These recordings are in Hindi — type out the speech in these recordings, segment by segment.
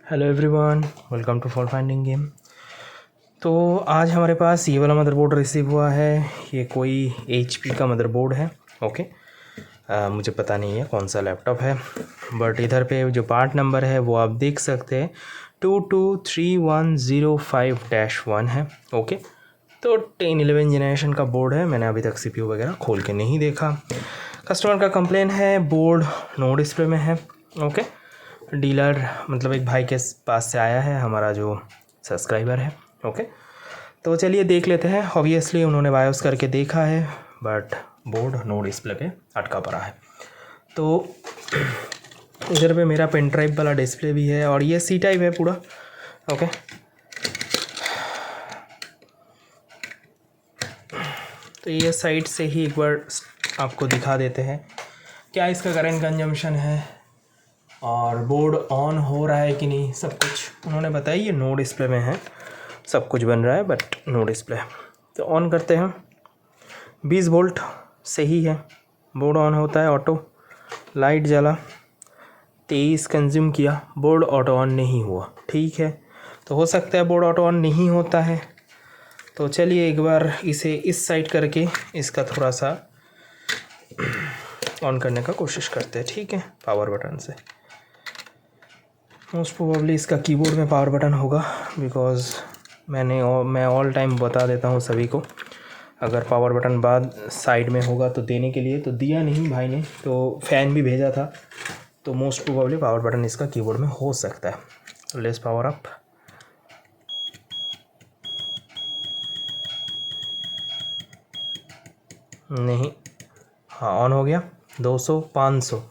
Hello everyone, welcome to fault finding game. तो आज हमारे पास ये वाला मदरबोर्ड रिसीव हुआ है। ये कोई HP का मदरबोर्ड है। ओके, मुझे पता नहीं है कौन सा लैपटॉप है, बट इधर पे जो पार्ट नंबर है वो आप देख सकते हैं 223105-1 है। ओके, तो 10-11 जनरेशन का बोर्ड है। मैंने अभी तक CPU वगैरह खोल के नहीं देखा। कस्टमर का कंप्लेन है बोर्ड नो डिस्प्ले में है। ओके, डीलर मतलब एक भाई के पास से आया है, हमारा जो सब्सक्राइबर है। ओके, तो चलिए देख लेते हैं। ऑब्वियसली उन्होंने बायोस करके देखा है, बट बोर्ड नो डिस्प्ले पे अटका पड़ा है। तो इधर पे मेरा पेन ड्राइव वाला डिस्प्ले भी है और ये C टाइप है पूरा। ओके, तो ये साइड से ही एक बार आपको दिखा देते हैं क्या इसका करंट कंजम्पशन है और बोर्ड ऑन हो रहा है कि नहीं। सब कुछ उन्होंने बताया। ये नो डिस्प्ले में है, सब कुछ बन रहा है बट नो डिस्प्ले। तो ऑन करते हैं। 20 वोल्ट सही है, बोर्ड ऑन होता है ऑटो। लाइट जला, 23 कंज्यूम किया, बोर्ड ऑटो ऑन नहीं हुआ। ठीक है, तो हो सकता है बोर्ड ऑटो ऑन नहीं होता है। तो चलिए एक बार इसे इस साइड करके इसका थोड़ा सा ऑन करने का कोशिश करते हैं। ठीक है, पावर बटन से। मोस्ट प्रोबेबली इसका कीबोर्ड में पावर बटन होगा, बिकॉज़ मैं ऑल टाइम बता देता हूँ सभी को, अगर पावर बटन बाद साइड में होगा तो देने के लिए। तो दिया नहीं भाई ने, तो फ़ैन भी भेजा था, तो मोस्ट प्रोबेबली पावर बटन इसका कीबोर्ड में हो सकता है। Let's power up. नहीं, हाँ ऑन हो गया। 200, 500,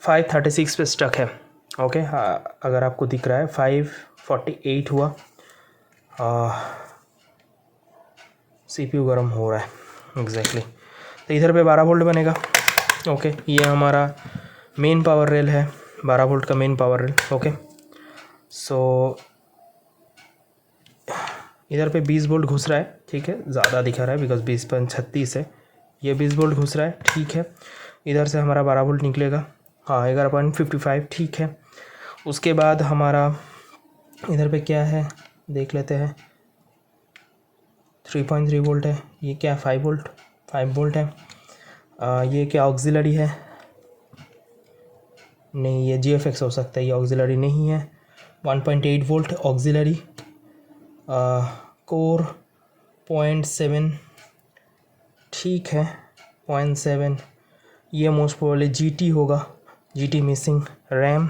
536 पे स्टक है। ओके, हाँ अगर आपको दिख रहा है 548 हुआ। CPU गर्म हो रहा है एग्जैक्टली। तो इधर पे 12 वोल्ट बनेगा। ओके, ये हमारा मेन पावर रेल है, 12 वोल्ट का मेन पावर रेल। ओके, सो इधर पे 20 वोल्ट घुस रहा है। ठीक है, ज़्यादा दिखा रहा है बिकॉज 20/36 है। ये 20 वोल्ट घुस रहा है। ठीक है, इधर से हमारा 12 वोल्ट निकलेगा। हाँ 11.55। ठीक है, उसके बाद हमारा इधर पे क्या है देख लेते हैं। 3.3 वोल्ट है। ये क्या 5 वोल्ट, 5 वोल्ट है। ये क्या ऑक्सिलरी है? नहीं, ये GFX हो सकता है, ये ऑक्सिलरी नहीं है। 1.8 वोल्ट ऑक्सिलरी। कोर 0.7। ठीक है, 0.7। ये मोस्ट प्रोबेबली GT होगा, GT मिसिंग। रैम,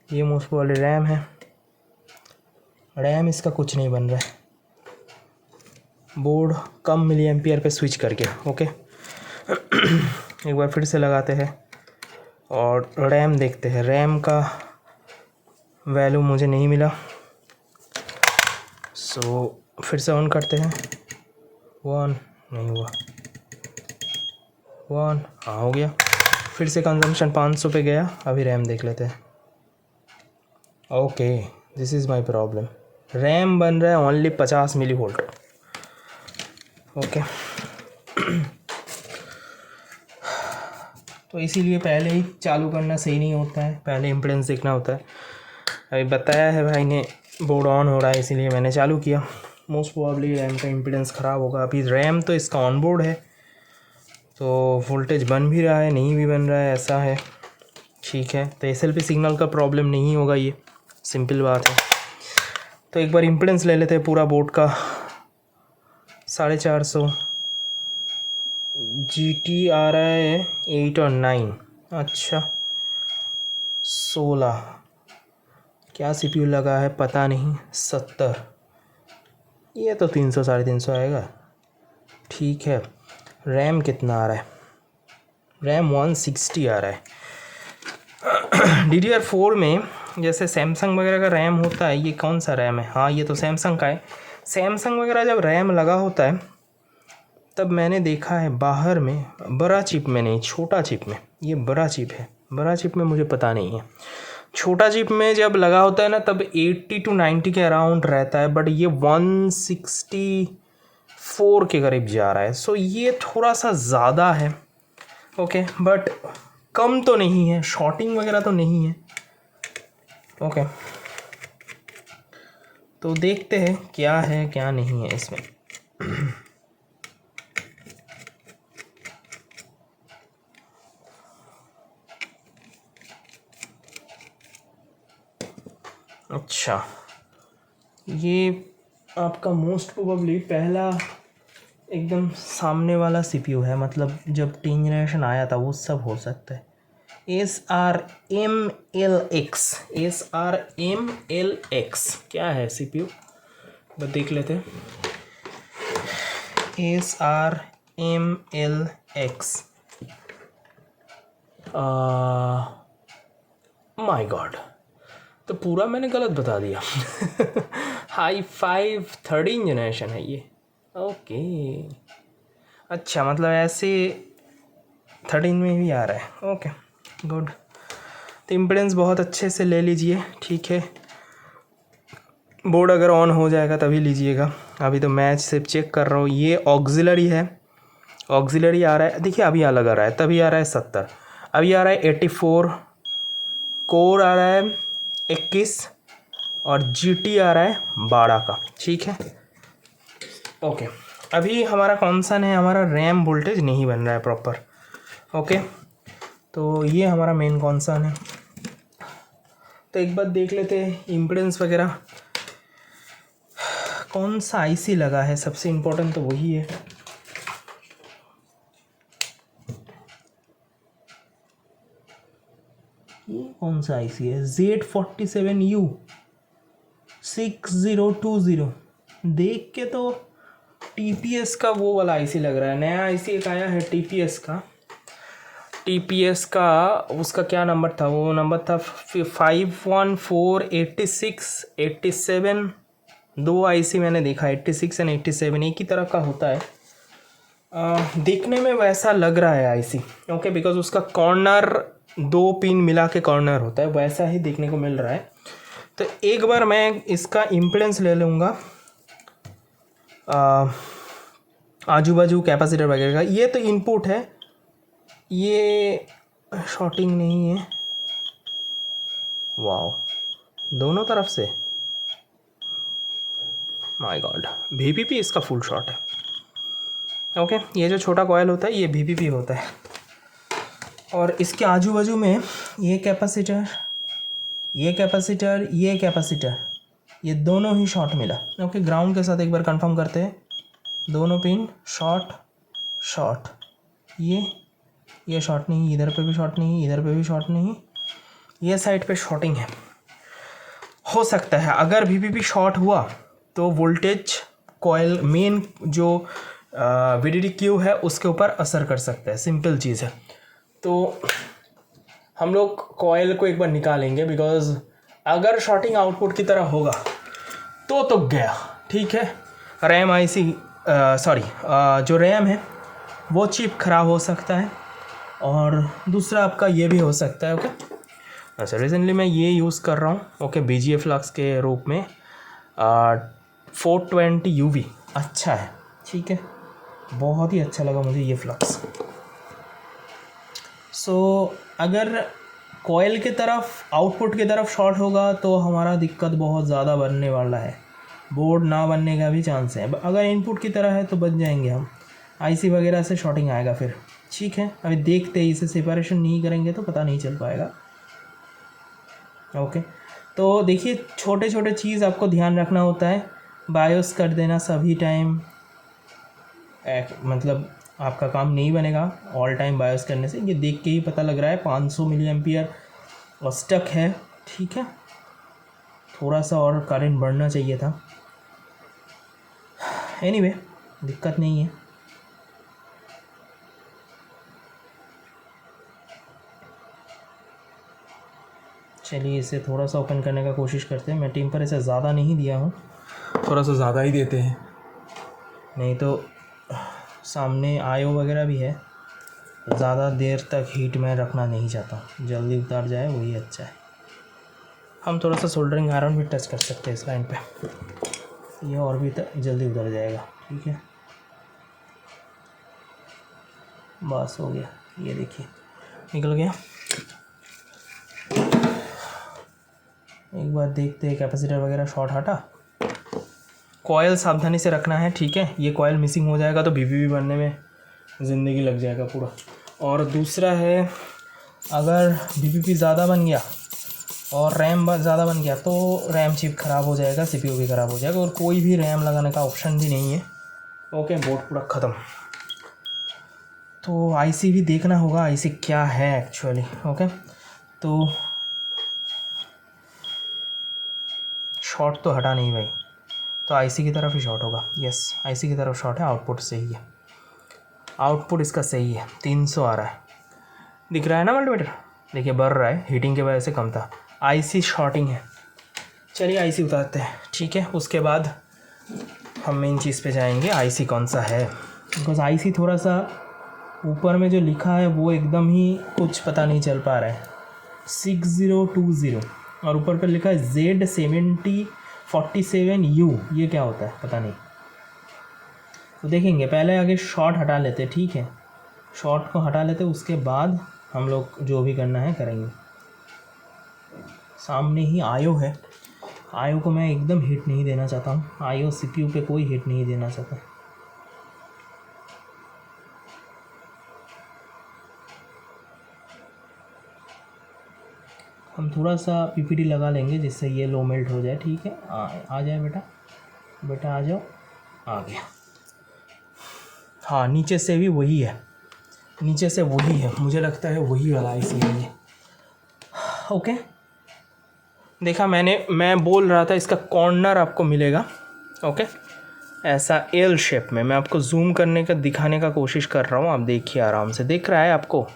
ये मोस्ट प्रोबेबली रैम है। रैम इसका कुछ नहीं बन रहा है। बोर्ड कम मिली एम्पियर पे स्विच करके। ओके, एक बार फिर से लगाते हैं और रैम देखते हैं। रैम का वैल्यू मुझे नहीं मिला, सो फिर से ऑन करते हैं। 1 नहीं हुआ, 1 हाँ हो गया। फिर से कंजम्पशन 500 पे गया। अभी रैम देख लेते हैं। Okay, this is my problem. RAM बन रहा है ओनली 50 मिली वोल्ट। ओके, तो इसीलिए पहले ही चालू करना सही नहीं होता है, पहले इम्पीडेंस देखना होता है। अभी बताया है भाई ने बोर्ड ऑन हो रहा है, इसीलिए मैंने चालू किया। मोस्ट प्रोबेबली रैम का इम्पीडेंस ख़राब होगा। अभी रैम तो इसका ऑन बोर्ड है, तो वोल्टेज बन भी रहा है, नहीं भी बन रहा है, ऐसा है। ठीक है, तो SLP सिग्नल का प्रॉब्लम नहीं होगा, ये सिंपल बात है। तो एक बार इम्पीडेंस ले लेते हैं पूरा बोर्ड का। 450 GT आ रहा है 8 और 9। अच्छा 16। क्या CPU लगा है पता नहीं, 70। ये तो 300 350 आएगा। ठीक है, रैम कितना आ रहा है? रैम 160 आ रहा है। DDR4 में जैसे सैमसंग वगैरह का रैम होता है, ये कौन सा रैम है? हाँ ये तो सैमसंग का है। सैमसंग वगैरह जब रैम लगा होता है तब मैंने देखा है बाहर में, बड़ा चिप में नहीं, छोटा चिप में। ये बड़ा चिप है, बड़ा चिप में मुझे पता नहीं है। छोटा चिप में जब लगा होता है ना तब 80 to 90 के अराउंड रहता है, बट ये 164 के करीब जा रहा है। सो ये थोड़ा सा ज़्यादा है। ओके, बट कम तो नहीं है, शॉर्टिंग वगैरह तो नहीं है। ओके, तो देखते हैं क्या है क्या नहीं है इसमें। अच्छा, ये आपका मोस्ट प्रोबेबली पहला एकदम सामने वाला सीपीयू है, मतलब जब 10 जनरेशन आया था वो सब हो सकता है। SRMLX क्या है सीपीयू, बस देख लेते हैं। SRMLX, माय गॉड, तो पूरा मैंने गलत बता दिया। i5 13 जनरेशन है ये। ओके, अच्छा, मतलब ऐसे 13 में भी आ रहा है। Okay, good. तो इम्पीडेंस बहुत अच्छे से ले लीजिए, ठीक है। बोर्ड अगर ऑन हो जाएगा तभी लीजिएगा, अभी तो मैच सिर्फ चेक कर रहा हूँ। ये ऑक्सिलरी है, ऑक्सिलरी आ रहा है, देखिए अभी अलग आ रहा है, तभी आ रहा है 70, अभी आ रहा है 84, कोर आ रहा है 21 और GT आ रहा है 12 का, ठीक है। ओके, अभी हमारा कॉन्सन है, हमारा रैम वोल्टेज नहीं बन रहा है प्रॉपर। ओके, तो ये हमारा मेन कॉन्सन है। तो एक बात देख लेते हैं इम्पीडेंस वगैरह, कौन सा आईसी लगा है, सबसे इम्पोर्टेंट तो वही है। ये कौन सा आईसी है, Z47U 6020, देख के तो TPS का वो वाला आईसी लग रहा है। नया आईसी एक आया है TPS का, उसका क्या नंबर था, वो नंबर था 5148687। दो आईसी मैंने देखा, 86 एंड 87 एक ही तरह का होता है। देखने में वैसा लग रहा है आईसी, ओके, बिकॉज उसका कॉर्नर 2 पिन मिला के कॉर्नर होता है, वैसा ही देखने को मिल रहा है। तो एक बार मैं इसका इम्पीडेंस ले लूँगा, आजू बाजू कैपेसिटर वगैरह का। ये तो इनपुट है, ये शॉर्टिंग नहीं है, वाओ, दोनों तरफ से, माय गॉड, VPP इसका फुल शॉट है। ओके, ये जो छोटा कॉयल होता है ये VPP होता है, और इसके आजू बाजू में ये कैपेसिटर, ये कैपेसिटर, ये कैपेसिटर, ये दोनों ही शॉर्ट मिला। ओके, ग्राउंड के साथ एक बार कंफर्म करते हैं, दोनों पिन शॉर्ट शॉर्ट, ये शॉर्ट नहीं, इधर पे भी शॉर्ट नहीं, इधर पे भी शॉर्ट नहीं, ये साइड पे शॉर्टिंग है। हो सकता है अगर VPP शॉर्ट हुआ तो वोल्टेज कॉयल मेन जो VDD है उसके ऊपर असर कर सकता है, सिंपल चीज़ है। तो हम लोग कॉयल को एक बार निकालेंगे, बिकॉज अगर शॉर्टिंग आउटपुट की तरह होगा तो गया, ठीक है। रैम आईसी, सॉरी, जो रैम है वो चिप ख़राब हो सकता है, और दूसरा आपका ये भी हो सकता है। ओके, अच्छा, रिसेंटली मैं ये यूज़ कर रहा हूँ, ओके, BGA फ्लक्स के रूप में 420 UV, अच्छा है, ठीक है, बहुत ही अच्छा लगा मुझे ये फ्लक्स। सो अगर कॉयल के तरफ, आउटपुट की तरफ शॉर्ट होगा तो हमारा दिक्कत बहुत ज़्यादा बनने वाला है, बोर्ड ना बनने का भी चांस है। अगर इनपुट की तरह है तो बच जाएंगे हम, आईसी वगैरह से शॉर्टिंग आएगा फिर, ठीक है। अभी देखते हैं, इसे सेपरेशन नहीं करेंगे तो पता नहीं चल पाएगा। ओके, तो देखिए छोटे छोटे चीज़ आपको ध्यान रखना होता है, बायोस कर देना सभी टाइम, मतलब आपका काम नहीं बनेगा ऑल टाइम बायोस करने से। ये देख के ही पता लग रहा है 500 मिली एम्पियर और स्टक है, ठीक है, थोड़ा सा और करंट बढ़ना चाहिए था। एनीवे, दिक्कत नहीं है। चलिए इसे थोड़ा सा ओपन करने का कोशिश करते हैं। मैं टेम्पर इसे ज़्यादा नहीं दिया हूँ, थोड़ा सा ज़्यादा ही देते हैं, नहीं तो सामने आयो वगैरह भी है, ज़्यादा देर तक हीट में रखना नहीं चाहता, जल्दी उतार जाए वही अच्छा है। हम थोड़ा सा सोल्डरिंग आयरन भी टच कर सकते हैं इस लाइन पे, ये और भी जल्दी उतर जाएगा, ठीक है। बस हो गया, ये देखिए निकल गया। एक बार देखते हैं कैपेसिटर वगैरह शॉर्ट हटा, कॉयल सावधानी से रखना है, ठीक है। ये कॉयल मिसिंग हो जाएगा तो बीबीबी बनने में ज़िंदगी लग जाएगा पूरा। और दूसरा है, अगर बीबीबी ज़्यादा बन गया और रैम ज़्यादा बन गया तो रैम चिप ख़राब हो जाएगा, सीपीयू भी ख़राब हो जाएगा और कोई भी रैम लगाने का ऑप्शन भी नहीं है। ओके, बोर्ड पूरा ख़त्म। तो आईसी भी देखना होगा, आईसी क्या है एक्चुअली। ओके, तो शॉर्ट तो हटा नहीं भाई, तो आईसी की तरफ ही शॉर्ट होगा। यस, आईसी की तरफ शॉर्ट है, आउटपुट सही है, आउटपुट इसका सही है। 300 आ रहा है, दिख रहा है ना मल्टीमीटर, देखिए बढ़ रहा है, हीटिंग की वजह से कम था। आईसी शॉर्टिंग है। चलिए आईसी उतारते हैं, ठीक है। उसके बाद हम मेन चीज़ पे जाएंगे, आईसी कौन सा है, बिकॉज आईसी थोड़ा सा ऊपर में जो लिखा है वो एकदम ही कुछ पता नहीं चल पा रहा है। 6020 और ऊपर पे लिखा है Z7047U, ये क्या होता है पता नहीं। तो देखेंगे, पहले आगे शॉर्ट हटा लेते, ठीक है। शॉर्ट को हटा लेते, उसके बाद हम लोग जो भी करना है करेंगे। सामने ही आयो है, आयो को मैं एकदम हिट नहीं देना चाहता हूँ। आयो सीपीयू पे कोई हिट नहीं देना चाहता। हम थोड़ा सा पीपीटी लगा लेंगे जिससे ये लो मेल्ट हो जाए, ठीक है। आ जाए बेटा, बेटा आ जाओ, आ गया। हाँ, नीचे से भी वही है, नीचे से वही है, मुझे लगता है वही वाला आईसी है ये। ओके, देखा मैंने, मैं बोल रहा था इसका कॉर्नर आपको मिलेगा। ओके, ऐसा एल शेप में। मैं आपको जूम करने का दिखाने का कोशिश कर रहा हूँ, आप देखिए आराम से, दिख रहा है आपको,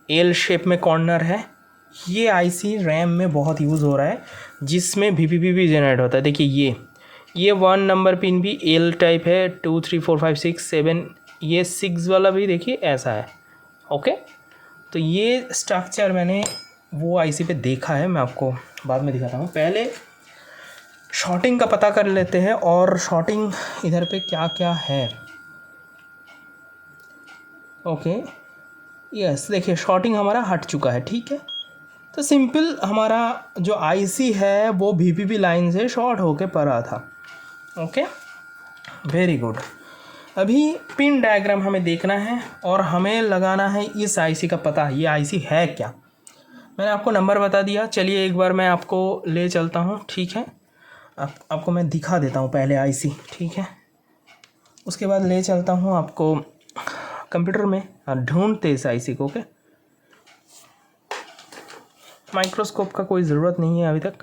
एल शेप में कॉर्नर है। ये आईसी रैम में बहुत यूज़ हो रहा है, जिसमें वीपीपी भी जनरेट होता है। देखिए ये 1 नंबर पिन भी एल टाइप है, 2 3 4 5 6 7, ये 6 वाला भी देखिए ऐसा है। ओके, तो ये स्ट्रक्चर मैंने वो आईसी पे देखा है, मैं आपको बाद में दिखाता हूँ। पहले शॉर्टिंग का पता कर लेते हैं, और शॉर्टिंग इधर पे क्या क्या है। ओके, यस, देखिए शॉर्टिंग हमारा हट चुका है, ठीक है। तो सिंपल हमारा जो आईसी है वो वीपीपी लाइन से शॉर्ट होके पड़ा था। Okay, very good. अभी पिन डायग्राम हमें देखना है और हमें लगाना है इस आईसी का पता, ये आईसी है क्या। मैंने आपको नंबर बता दिया, चलिए एक बार मैं आपको ले चलता हूँ, ठीक है। आपको मैं दिखा देता हूँ पहले आईसी, ठीक है। उसके बाद ले चलता हूँ आपको कंप्यूटर में, ढूंढते इस आईसी को। ओके, माइक्रोस्कोप का कोई ज़रूरत नहीं है अभी तक।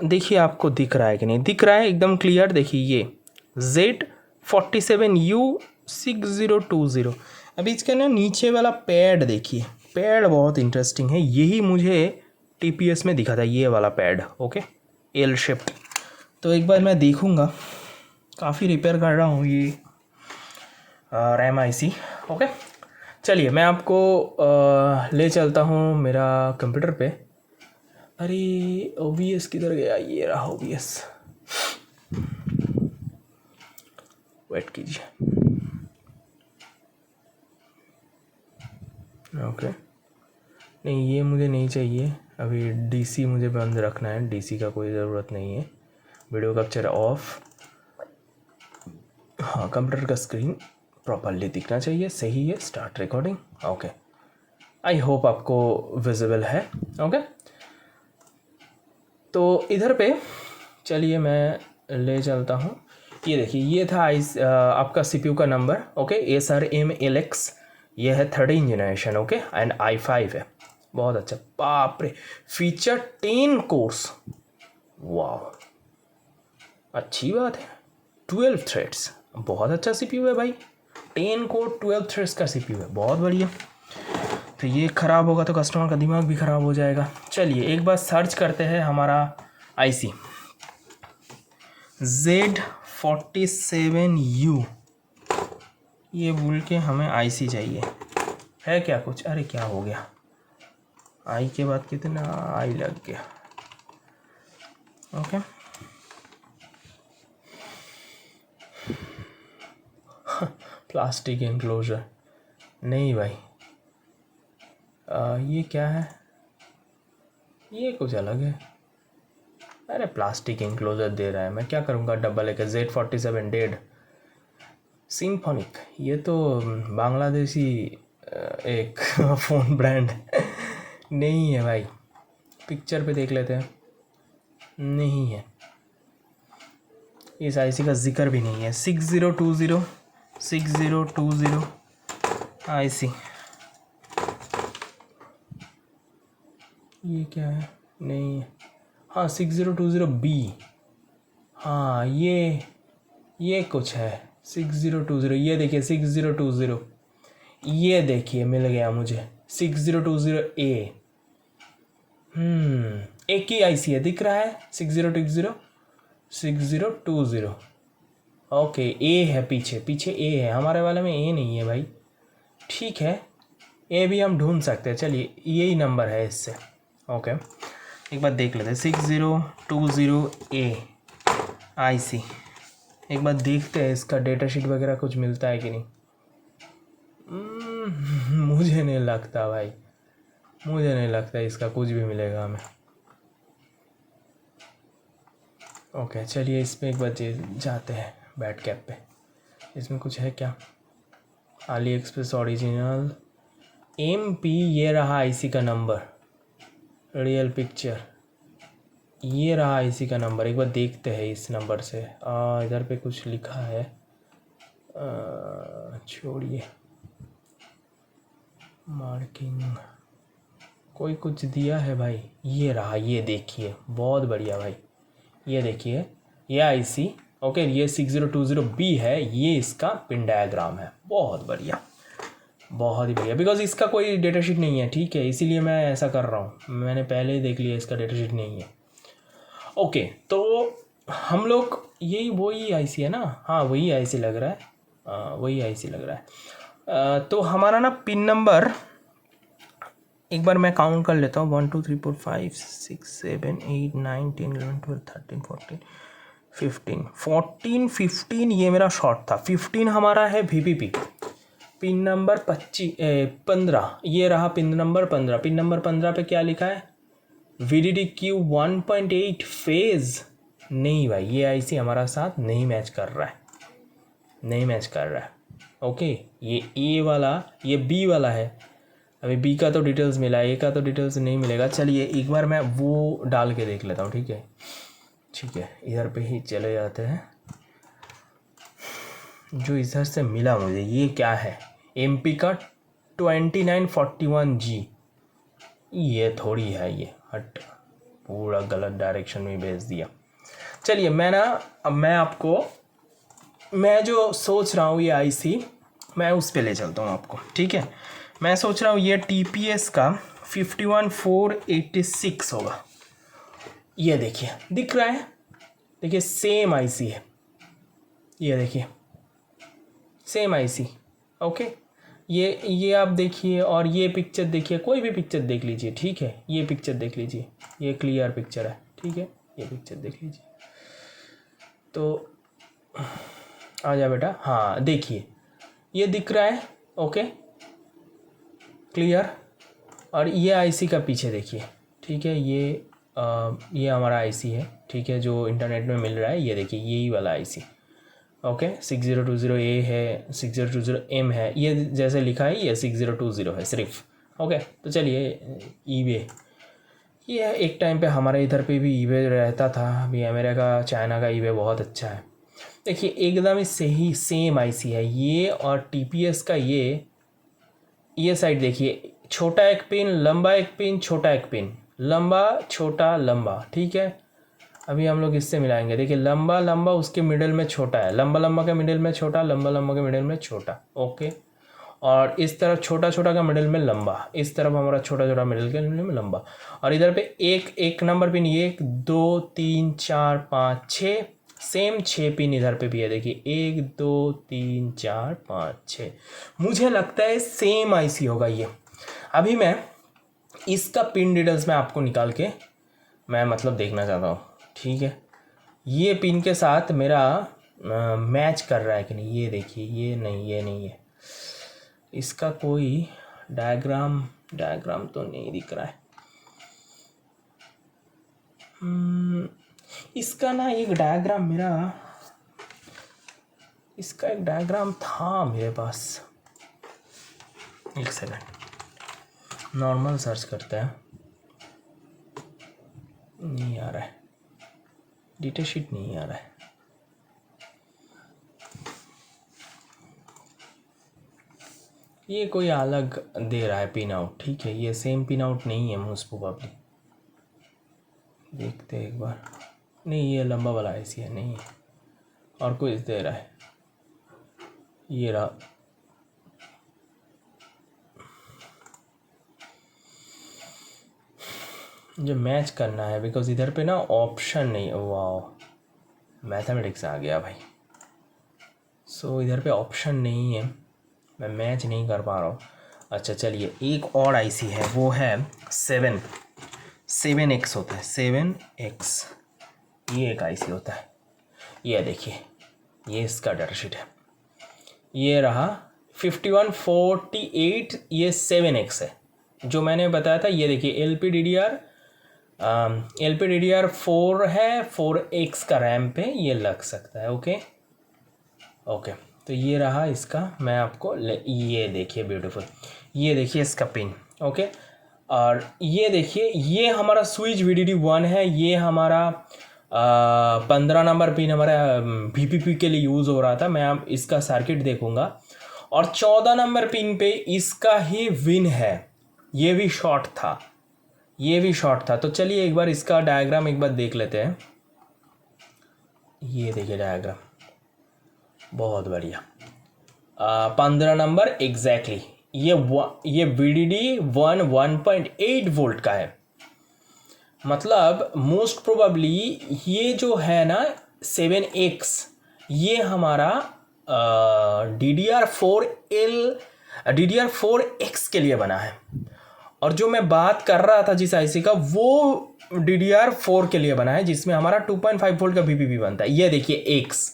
देखिए आपको दिख रहा है कि नहीं, दिख रहा है एकदम क्लियर। देखिए ये Z47U6020। अभी इसका ना नीचे वाला पैड देखिए, पैड बहुत इंटरेस्टिंग है, यही मुझे टीपीएस में दिखा था, ये वाला पैड। Okay, L shape. तो एक बार मैं देखूँगा, काफ़ी रिपेयर कर रहा हूँ ये रैम आईसी। ओके, चलिए मैं आपको ले चलता हूँ मेरा कंप्यूटर पे। अरे OBS किधर गया, ये रहा OBS, वेट कीजिए। ओके, नहीं ये मुझे नहीं चाहिए अभी, डीसी मुझे बंद रखना है, डीसी का कोई ज़रूरत नहीं है। वीडियो कैप्चर ऑफ, हाँ कंप्यूटर का स्क्रीन प्रॉपरली दिखना चाहिए, सही है। Start recording. ओके, आई होप आपको विजिबल है। ओके, तो इधर पे चलिए मैं ले चलता हूँ। ये देखिए, ये था आपका सीपीयू का नंबर। ओके, ASRM-LX, ये है 13 जनरेशन। ओके, एंड i5 है, बहुत अच्छा। बाप रे, फीचर 10 कोर्स, वाह, अच्छी बात है। 12 थ्रेड्स, बहुत अच्छा सीपीयू है भाई, 10 कोर 12 थ्रेड्स का सीपीयू है, बहुत बढ़िया। तो ये ख़राब होगा तो कस्टमर का दिमाग भी ख़राब हो जाएगा। चलिए एक बार सर्च करते हैं हमारा आईसी Z47U, ये बोल के हमें आईसी चाहिए, है क्या कुछ। अरे क्या हो गया, आई के बाद कितना आई लग गया। ओके, प्लास्टिक एनक्लोजर नहीं भाई, ये क्या है, ये कुछ अलग है। अरे प्लास्टिक इंक्लोजर दे रहा है, मैं क्या करूँगा। डबल एक Z47 डेड सिम्फोनिक, ये तो बांग्लादेशी एक फ़ोन ब्रांड नहीं है भाई। पिक्चर पे देख लेते हैं, नहीं है, इस आईसी का जिक्र भी नहीं है। 6020 आईसी, ये क्या है, नहीं है। हाँ 6020B, हाँ ये कुछ है 6020, ये देखिए 6020, ये देखिए मिल गया मुझे 6020A। एक ही आईसी है, दिख रहा है 6020। ओके, ए है पीछे ए है, हमारे वाले में ए नहीं है भाई। ठीक है, ए भी हम ढूंढ सकते हैं, चलिए यही नंबर है इससे। ओके, एक बार देख लेते हैं 6020A आईसी। एक बार देखते हैं इसका डेटा शीट वगैरह कुछ मिलता है कि नहीं। मुझे नहीं लगता भाई, मुझे नहीं लगता इसका कुछ भी मिलेगा हमें। ओके चलिए, इस पर एक बार जाते हैं बैट कैप पे, इसमें कुछ है क्या। अली एक्सप्रेस ओरिजिनल MP, ये रहा आईसी का नंबर, रियल पिक्चर, ये रहा आईसी का नंबर। एक बार देखते हैं इस नंबर से। इधर पे कुछ लिखा है, छोड़िए मार्किंग, कोई कुछ दिया है भाई। ये रहा, ये देखिए, बहुत बढ़िया भाई, ये देखिए, ये आईसी। ओके, ये 6020B है, ये इसका पिन डायग्राम है। बहुत बढ़िया, बहुत ही बढ़िया, बिकॉज इसका कोई डेटा शीट नहीं है, ठीक है, इसीलिए मैं ऐसा कर रहा हूँ। मैंने पहले ही देख लिया इसका डेटा शीट नहीं है। ओके, तो हम लोग यही वही आईसी है ना, हाँ वही आईसी लग रहा है, वही आईसी लग रहा है। तो हमारा ना पिन नंबर, एक बार मैं काउंट कर लेता हूँ, 1 2 3 4 5 6 7 8 9 10 11 12 13 14 15, ये मेरा शॉर्ट था। 15 हमारा है VPP, पिन नंबर 15, ये रहा पिन नंबर 15। पिन नंबर 15 पे क्या लिखा है, VDDQ 1.8 फेज। नहीं भाई, ये आईसी हमारा साथ नहीं मैच कर रहा है, नहीं मैच कर रहा है। ओके, ये ए वाला, ये बी वाला है। अभी बी का तो डिटेल्स मिला है, ए का तो डिटेल्स नहीं मिलेगा। चलिए एक बार मैं वो डाल के देख लेता हूँ, ठीक है, ठीक है, इधर पे ही चले जाते हैं। जो इधर से मिला मुझे, ये क्या है, MP का 2941G, ये थोड़ी है, ये हट, पूरा गलत डायरेक्शन में भेज दिया। चलिए अब मैं आपको, मैं जो सोच रहा हूँ ये आईसी, मैं उस पे ले चलता हूँ आपको, ठीक है। मैं सोच रहा हूँ ये TPS का 51486 होगा। ये देखिए, दिख रहा है, देखिए सेम आईसी है, ये देखिए सेम आईसी। ओके, ये आप देखिए, और ये पिक्चर देखिए, कोई भी पिक्चर देख लीजिए, ठीक है, ये पिक्चर देख लीजिए, ये क्लियर पिक्चर है, ठीक है, ये पिक्चर देख लीजिए। तो आ जा बेटा, हाँ देखिए, ये दिख रहा है, ओके क्लियर। और ये आईसी का पीछे देखिए, ठीक है, ये हमारा आईसी है, ठीक है, जो इंटरनेट में मिल रहा है, ये देखिए यही वाला आईसी। ओके, 6020A है, 6020M है, ये जैसे लिखा है ये 6020 है सिर्फ। ओके, तो चलिए ईबे, ये एक टाइम पे हमारे इधर पे भी ईबे रहता था, अभी अमेरिका चाइना का ईबे बहुत अच्छा है। देखिए एकदम ही सही सेम आईसी है ये, और TPS का ये साइड देखिए, छोटा एक पिन, लंबा एक पिन, छोटा एक पिन, लंबा छोटा लंबा, ठीक है। अभी हम लोग इससे मिलाएंगे, देखिए लंबा लंबा उसके मिडिल में छोटा है, लंबा लंबा के मिडिल में छोटा, लंबा लंबा के मिडिल में छोटा। ओके, और इस तरफ छोटा छोटा का मिडिल में लंबा, इस तरफ हमारा छोटा छोटा मिडिल के मिडिल में लंबा। और इधर पे एक नंबर पिन, 1 2 3 4 5 6, सेम 6 पिन इधर पे भी है, देखिए 1 2 3 4 5 6। मुझे लगता है सेम आईसी होगा ये। अभी मैं इसका पिन डिटेल्स में आपको निकाल के मैं मतलब देखना चाहता हूँ, ठीक है, ये पिन के साथ मेरा मैच कर रहा है कि नहीं। ये देखिए, ये नहीं है, इसका कोई डायग्राम तो नहीं दिख रहा है। इसका ना एक डायग्राम इसका एक डायग्राम था मेरे पास। एक सेकंड, नॉर्मल सर्च करते हैं। नहीं आ रहा है, डेटा शीट नहीं आ रहा है। ये कोई अलग दे रहा है पिन आउट, ठीक है, ये सेम पिन आउट नहीं है मोस्ट प्रोबेबली। देखते हैं एक बार। नहीं, ये लंबा वाला ऐसी है, नहीं है, और कोई दे रहा है। ये रहा, जो मैच करना है, बिकॉज इधर पे ना ऑप्शन नहीं। वाह, मैथमेटिक्स आ गया भाई। सो इधर पे ऑप्शन नहीं है, मैं मैच नहीं कर पा रहा हूँ। अच्छा चलिए, एक और आईसी है, वो है 7X होता है, 7X। ये एक आईसी होता है, ये देखिए, ये इसका डाटा शीट है। ये रहा 5148, ये 7X है जो मैंने बताया था। ये देखिए LPDDR4 है, 4X का रैम पे ये लग सकता है। ओके, तो ये रहा इसका, मैं आपको ये देखिए ब्यूटीफुल, ये देखिए इसका पिन। ओके, और ये देखिए, ये हमारा स्विच VDD1 है, ये हमारा 15 नंबर पिन हमारा VPP के लिए यूज़ हो रहा था। मैं अब इसका सर्किट देखूंगा, और 14 नंबर पिन पे इसका ही विन है, ये भी शॉर्ट था, तो चलिए एक बार इसका डायग्राम एक बार देख लेते हैं। ये देखिए डायग्राम, बहुत बढ़िया। 15 नंबर एग्जैक्टली, ये VDD1 1.8 वोल्ट का है। मतलब मोस्ट प्रोबेबली ये जो है ना 7X, ये हमारा DDR4X के लिए बना है, और जो मैं बात कर रहा था जिस आईसी का, वो DDR4 के लिए बना है, जिसमें हमारा 2.5 वोल्ट का VPP बनता है। ये देखिए X,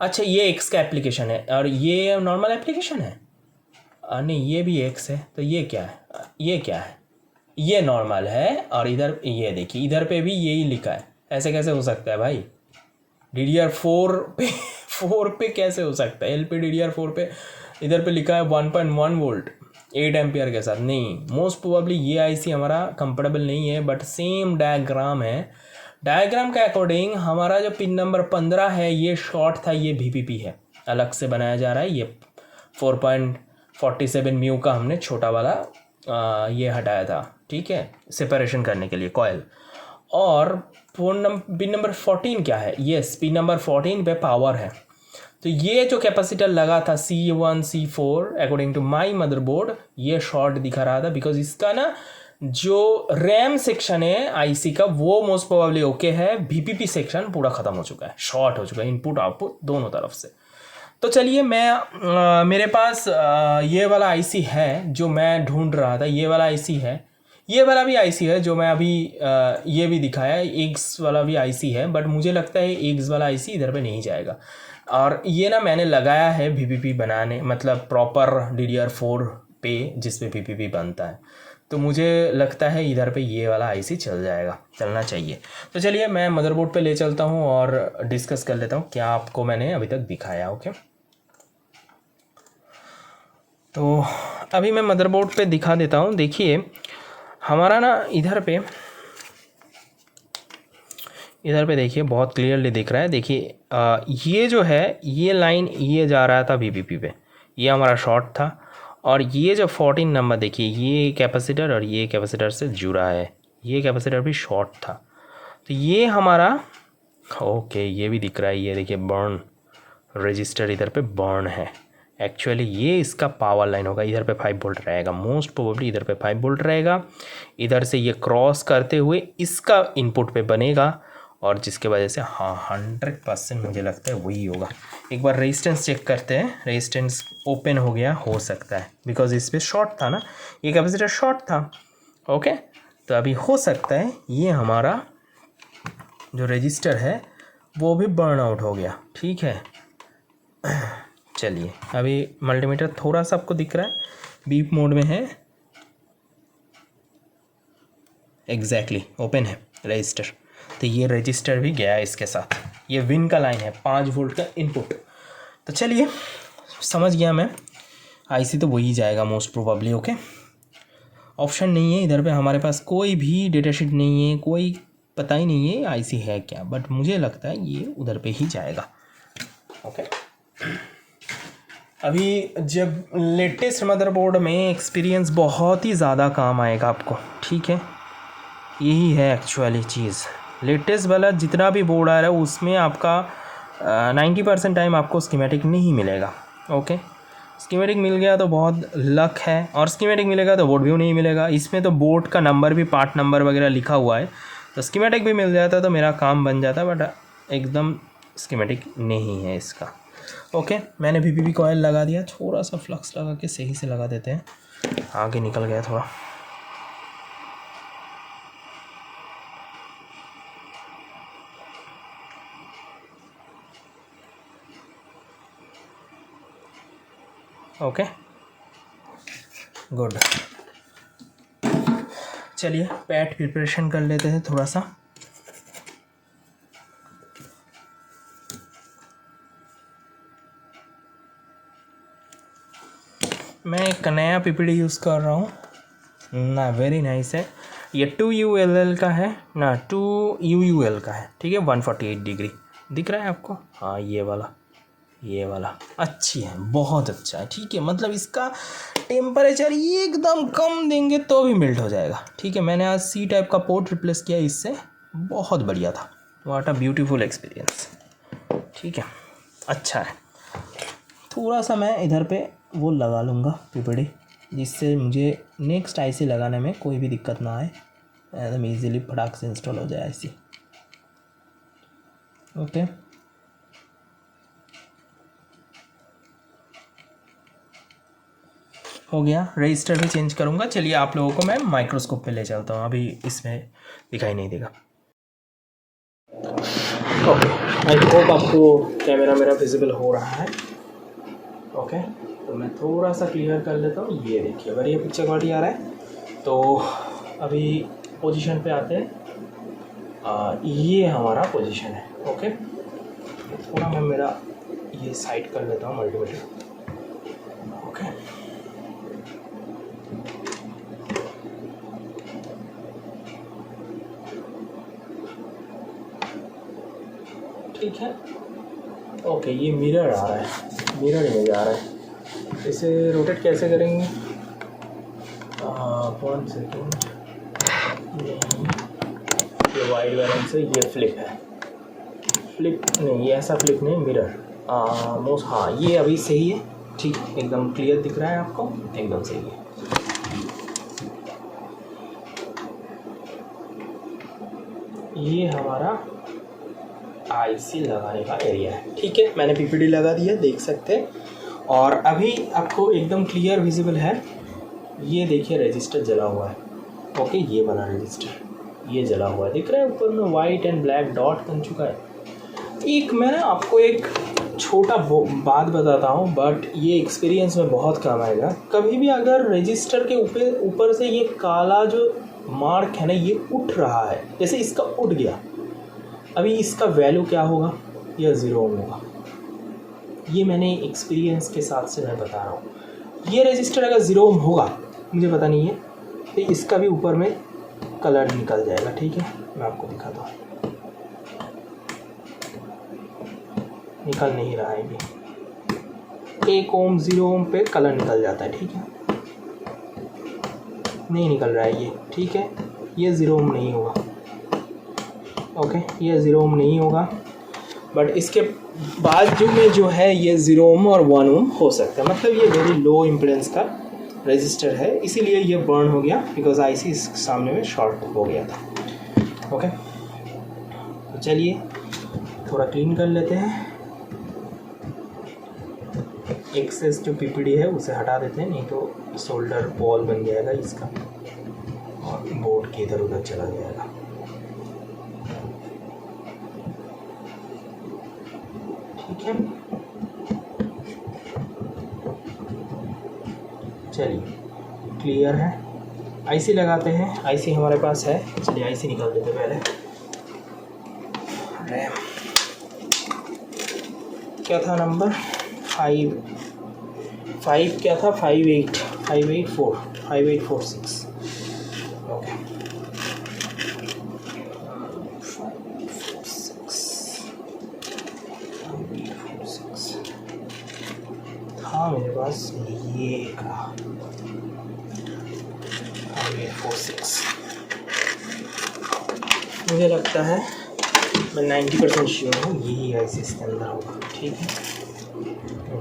अच्छा ये X का एप्लीकेशन है, और ये नॉर्मल एप्लीकेशन है। नहीं, ये भी X है, तो ये क्या है, ये नॉर्मल है, और इधर ये देखिए, इधर पे भी यही लिखा है। ऐसे कैसे हो सकता है भाई? DDR4 पे कैसे हो सकता है? LPDDR4 पे इधर पे लिखा है 1.1 वोल्ट 8 एम्पियर के साथ। नहीं, मोस्ट प्रोबेबली ये आईसी हमारा कंपेटेबल नहीं है, बट सेम डायग्राम है। डायग्राम के अकॉर्डिंग हमारा जो पिन नंबर 15 है ये शॉर्ट था, ये VPP है, अलग से बनाया जा रहा है। ये 4.47 म्यू का हमने छोटा वाला ये हटाया था, ठीक है, सेपरेशन करने के लिए कॉयल। और पिन नंबर 14 क्या है? यस, पिन नंबर 14 पे पावर है। तो ये जो कैपेसिटर लगा था C1 C4 according to my motherboard, ये शॉर्ट दिखा रहा था, बिकॉज इसका ना जो रैम सेक्शन है आईसी का वो मोस्ट प्रोबेबली ओके है, VPP सेक्शन पूरा ख़त्म हो चुका है, शॉर्ट हो चुका है, इनपुट आउटपुट दोनों तरफ से। तो चलिए, मैं मेरे पास ये वाला आईसी है जो मैं ढूंढ रहा था, ये वाला आईसी है, ये वाला भी आईसी है जो मैं अभी ये भी दिखाया, X वाला भी आईसी है, बट मुझे लगता है X वाला आईसी इधर पे नहीं जाएगा। और ये ना मैंने लगाया है VPP बनाने, मतलब प्रॉपर DDR4 पे जिस पे VPP बनता है, तो मुझे लगता है इधर पे ये वाला आईसी चलना चाहिए। तो चलिए मैं मदरबोर्ड पे ले चलता हूँ और डिस्कस कर लेता हूँ क्या आपको मैंने अभी तक दिखाया। ओके, तो अभी मैं मदरबोर्ड पे दिखा देता हूँ। देखिए हमारा ना इधर पे देखिए बहुत क्लियरली दिख रहा है। देखिए ये जो है, ये लाइन ये जा रहा था VPP पे, ये हमारा शॉर्ट था, और ये जो 14 नंबर देखिए, ये कैपेसिटर और ये कैपेसिटर से जुड़ा है, ये कैपेसिटर भी शॉर्ट था, तो ये हमारा ओके, ये भी दिख रहा है, ये देखिए बर्न रजिस्टर इधर पे बर्न है। एक्चुअली ये इसका पावर लाइन होगा, इधर पे 5 वोल्ट रहेगा, मोस्ट प्रोबेबली इधर पे 5 वोल्ट रहेगा, इधर से ये क्रॉस करते हुए इसका इनपुट पे बनेगा, और जिसके वजह से हाँ 100% मुझे लगता है वही होगा। एक बार रेजिस्टेंस चेक करते हैं, रेजिस्टेंस ओपन हो गया, हो सकता है बिकॉज इस पर शॉर्ट था ना, ये कैपेसिटर शॉर्ट था। ओके, तो अभी हो सकता है ये हमारा जो रजिस्टर है वो भी बर्न आउट हो गया, ठीक है। चलिए अभी मल्टीमीटर थोड़ा सा आपको दिख रहा है, बीप मोड में है, एग्जैक्टली ओपन है रजिस्टर। तो ये रजिस्टर भी गया इसके साथ। ये विन का लाइन है, 5 वोल्ट का इनपुट। तो चलिए समझ गया मैं, आईसी तो वही जाएगा मोस्ट प्रोबेबली। ओके, ऑप्शन नहीं है इधर पे, हमारे पास कोई भी डेटाशीट नहीं है, कोई पता ही नहीं है आईसी है क्या, बट मुझे लगता है ये उधर पे ही जाएगा। ओके, अभी जब लेटेस्ट मदरबोर्ड में एक्सपीरियंस बहुत ही ज़्यादा काम आएगा आपको, ठीक है। यही है एक्चुअली चीज़, लेटेस्ट वाला जितना भी बोर्ड आ रहा है उसमें आपका 90% टाइम आपको स्कीमेटिक नहीं मिलेगा। ओके, स्कीमेटिक मिल गया तो बहुत लक है, और स्कीमेटिक मिलेगा तो बोर्ड व्यू नहीं मिलेगा। इसमें तो बोर्ड का नंबर भी, पार्ट नंबर वगैरह लिखा हुआ है, तो स्कीमेटिक भी मिल जाता तो मेरा काम बन जाता, बट एकदम स्कीमेटिक नहीं है इसका। ओके, मैंने वीपीवी कॉइल लगा दिया, थोड़ा सा फ्लक्स लगा के सही से लगा देते हैं, आगे निकल गया थोड़ा। Okay, good. चलिए पैट प्रिपरेशन कर लेते हैं थोड़ा सा। मैं एक नया पीपीडी यूज़ कर रहा हूँ ना, वेरी नाइस है। ये 2ULL का है ना, 2UUL का है, ठीक है। 148 डिग्री दिख रहा है आपको? हाँ, ये वाला अच्छी है, बहुत अच्छा है, ठीक है। मतलब इसका टेम्परेचर एकदम कम देंगे तो भी मेल्ट हो जाएगा, ठीक है। मैंने आज C टाइप का पोर्ट रिप्लेस किया इससे, बहुत बढ़िया था। व्हाट अ ब्यूटीफुल एक्सपीरियंस, ठीक है, अच्छा है। थोड़ा सा मैं इधर पे वो लगा लूँगा पीपीडी, जिससे मुझे नेक्स्ट आईसी लगाने में कोई भी दिक्कत ना आए, एकदम ईजीली फटाक से इंस्टॉल हो जाए आईसी। ओके, हो गया। रजिस्टर भी चेंज करूँगा। चलिए आप लोगों को मैं माइक्रोस्कोप पे ले चलता हूँ, अभी इसमें दिखाई नहीं देगा। ओके, आई होप आपको कैमरा मेरा विजिबल हो रहा है। ओके, तो मैं थोड़ा सा क्लियर कर लेता हूँ। ये देखिए, अगर ये पिक्चर क्वालिटी आ रहा है तो अभी पोजीशन पे आते हैं। ये हमारा पोजीशन है। ओके, थोड़ा मैं मेरा ये साइड कर लेता हूँ मल्टीमीटर। ओके, ठीक है। ओके, ये मिरर आ रहा है, मिरर इमेज आ रहा है। इसे रोटेट कैसे करेंगे? 1 सेकेंड, ये वाइड बैलेंस है, ये फ्लिप है, फ्लिप नहीं, ये ऐसा फ्लिप नहीं, मिरर मोस्ट। हाँ, ये अभी सही है, ठीक, एकदम क्लियर दिख रहा है आपको, एकदम सही है। ये हमारा आईसी लगाने का एरिया है, ठीक है। मैंने पीपीडी लगा दिया, देख सकते हैं। और अभी आपको एकदम क्लियर विजिबल है। ये देखिए रजिस्टर जला हुआ है। ओके, ये वाला रजिस्टर ये जला हुआ है, दिख रहा है ऊपर में वाइट एंड ब्लैक डॉट बन चुका है। एक मैं ना आपको एक छोटा बात बताता हूँ, बट ये एक्सपीरियंस में बहुत काम आएगा। कभी भी अगर रजिस्टर के ऊपर से ये काला जो मार्क है ना, ये उठ रहा है, जैसे इसका उठ गया, अभी इसका वैल्यू क्या होगा? यह 0 ओम होगा। ये मैंने एक्सपीरियंस के साथ से मैं बता रहा हूँ। ये रजिस्टर अगर 0 ओम होगा, मुझे पता नहीं है, तो इसका भी ऊपर में कलर निकल जाएगा, ठीक है। मैं आपको दिखाता हूँ, निकल नहीं रहा है ये। 1 ओम 0 ओम पे कलर निकल जाता है, ठीक है। नहीं निकल रहा है ये, ठीक है। ये 0 ओम नहीं होगा। ओके, ये 0 ओम नहीं होगा, बट इसके बाजू में जो है ये 0 ओम और 1 ओम हो सकता है। मतलब ये वेरी लो इम्पीडेंस का रजिस्टर है, इसीलिए ये बर्न हो गया, बिकॉज आईसी इस सामने में शॉर्ट हो गया था। ओके, तो चलिए थोड़ा क्लीन कर लेते हैं। एक्सेस जो पीपीडी है उसे हटा देते हैं, नहीं तो सोल्डर बॉल बन जाएगा इसका और बोर्ड के इधर उधर चला जाएगा। ठीक है, चलिए क्लियर है। आईसी लगाते हैं, आईसी हमारे पास है। चलिए आईसी निकाल देते पहले। रैम क्या था नंबर 5 क्या था 5846 ओके 5846 था मेरे पास ये का 5846 मुझे लगता है मैं 90% श्योर हूँ यही आईसी इसके अंदर होगा। ठीक है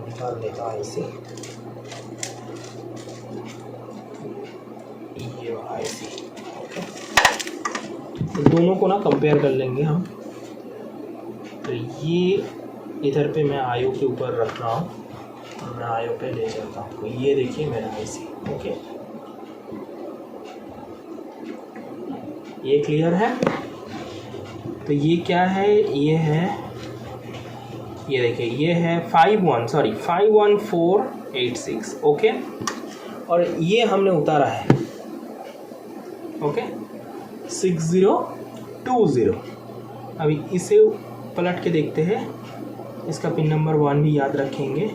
निकाल लेता हूँ आईसी ये वाला आईसी ओके तो दोनों को ना कंपेयर कर लेंगे हम। तो ये इधर पे मैं आयो के ऊपर रख रहा हूँ और मैं आयो पे ले जाता हूँ। तो ये देखिए मेरा आईसी ओके ये क्लियर है। तो ये क्या है ये है ये देखिए ये है 51486 ओके और ये हमने उतारा है ओके 6020। अभी इसे पलट के देखते हैं। इसका पिन नंबर 1 भी याद रखेंगे।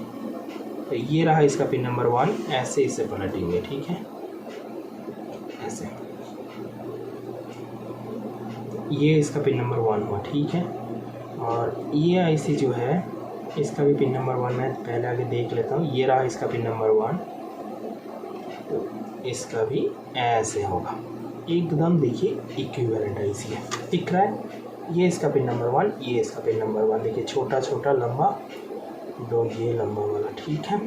तो ये रहा इसका पिन नंबर 1 ऐसे इसे पलटेंगे। ठीक है ऐसे ये इसका पिन नंबर 1 हुआ। ठीक है और ये आईसी जो है इसका भी पिन नंबर 1 मैं पहले आगे देख लेता हूँ। ये रहा इसका पिन नंबर 1 तो इसका भी ऐसे होगा एकदम देखिए इक्विवेलेंट आईसी है दिख रहा है। ये इसका पिन नंबर 1 ये इसका पिन नंबर 1 देखिए छोटा छोटा लंबा दो ये लंबा वाला। ठीक है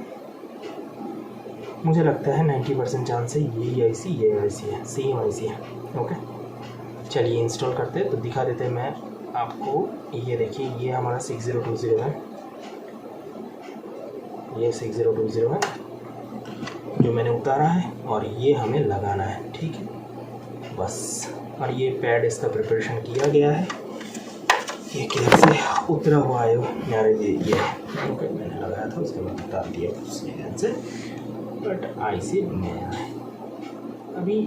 मुझे लगता है 90% चांस है यही आईसी ये आईसी है सेम आईसी है ओके। चलिए इंस्टॉल करते हैं तो दिखा देते हैं मैं आपको। ये देखिए ये हमारा 6020 है ये 6020 है जो मैंने उतारा है और ये हमें लगाना है। ठीक है बस और ये पैड इसका प्रिपरेशन किया गया है। ये कैसे उतरा हुआ है मेरे ये ओके मैंने लगाया था उसके बाद उतार दिया उसने से बट आईसी नया है अभी।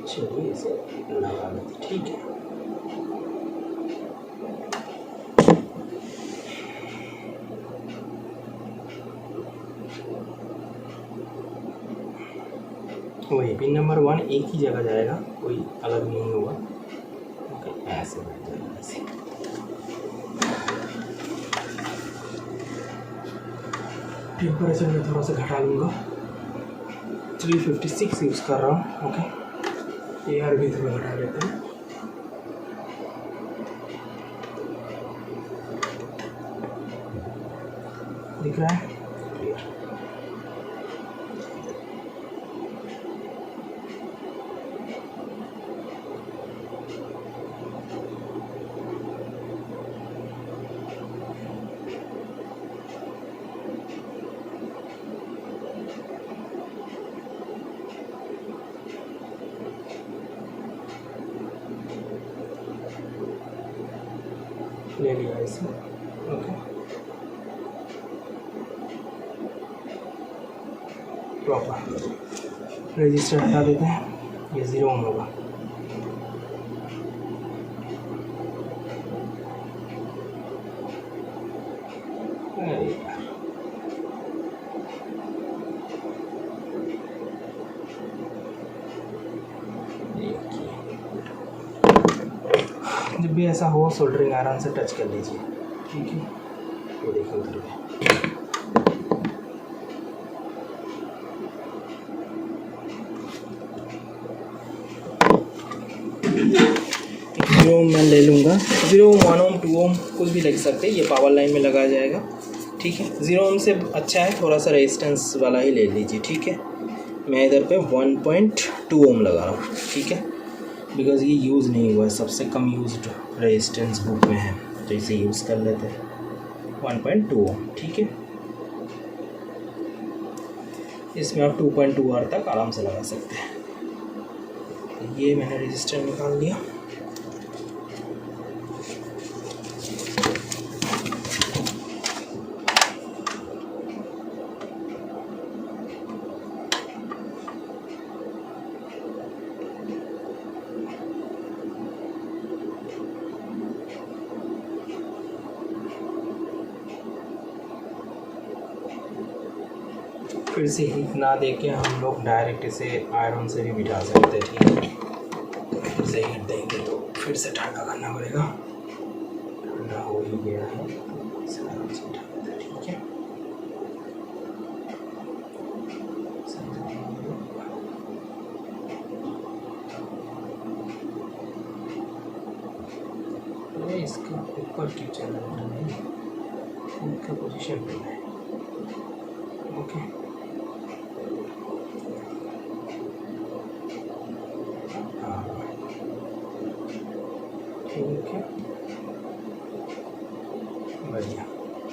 चलिए इसे लगा लेते। ठीक है वही पिन नंबर 1 एक ही जगह जाएगा कोई अलग नहीं होगा ओके ऐसे बैठ जाएगा ऐसे। टेम्परेचर में थोड़ा सा घटा लूँगा 356 यूज़ कर रहा हूँ ओके। एयर भी थोड़ा घटा लेते हैं। दिख रहा है ले लिया इसे ओके। प्रॉपर रजिस्टर हटा देते हैं ये 0 ओम होगा। जब भी ऐसा हो सोल्डरिंग आराम से टच कर लीजिए। ठीक है तो देखो उधर भी मैं ले लूँगा 0 ओम 1 ओम 2 ओम कुछ भी लग सकते हैं। ये पावर लाइन में लगाया जाएगा। ठीक है 0 ओम से अच्छा है थोड़ा सा रेजिस्टेंस वाला ही ले लीजिए। ठीक है मैं इधर पे 1.2 ओम लगा रहा हूँ। ठीक है बिकॉज़ ये यूज़ नहीं हुआ है सबसे कम यूज्ड रेजिस्टेंस बुक में है तो इसे यूज़ कर लेते हैं 1.2 ओम। ठीक है इसमें आप 2.2 आर तक आराम से लगा सकते हैं। ये मैंने रजिस्टर निकाल लिया। फिर से हीट ना देके हम लोग डायरेक्ट इसे आयरन से भी बिठा सकते हैं, ठीक है। फिर से हीट देंगे तो फिर से ठंडा करना पड़ेगा। ठंडा हो ही गया है, इसे आराम से बिठा देते हैं, ठीक है। इसका ऊपर की चैनल नहीं, उनका पोजीशन पे है, ओके। हाँ ठीक है, बढ़िया,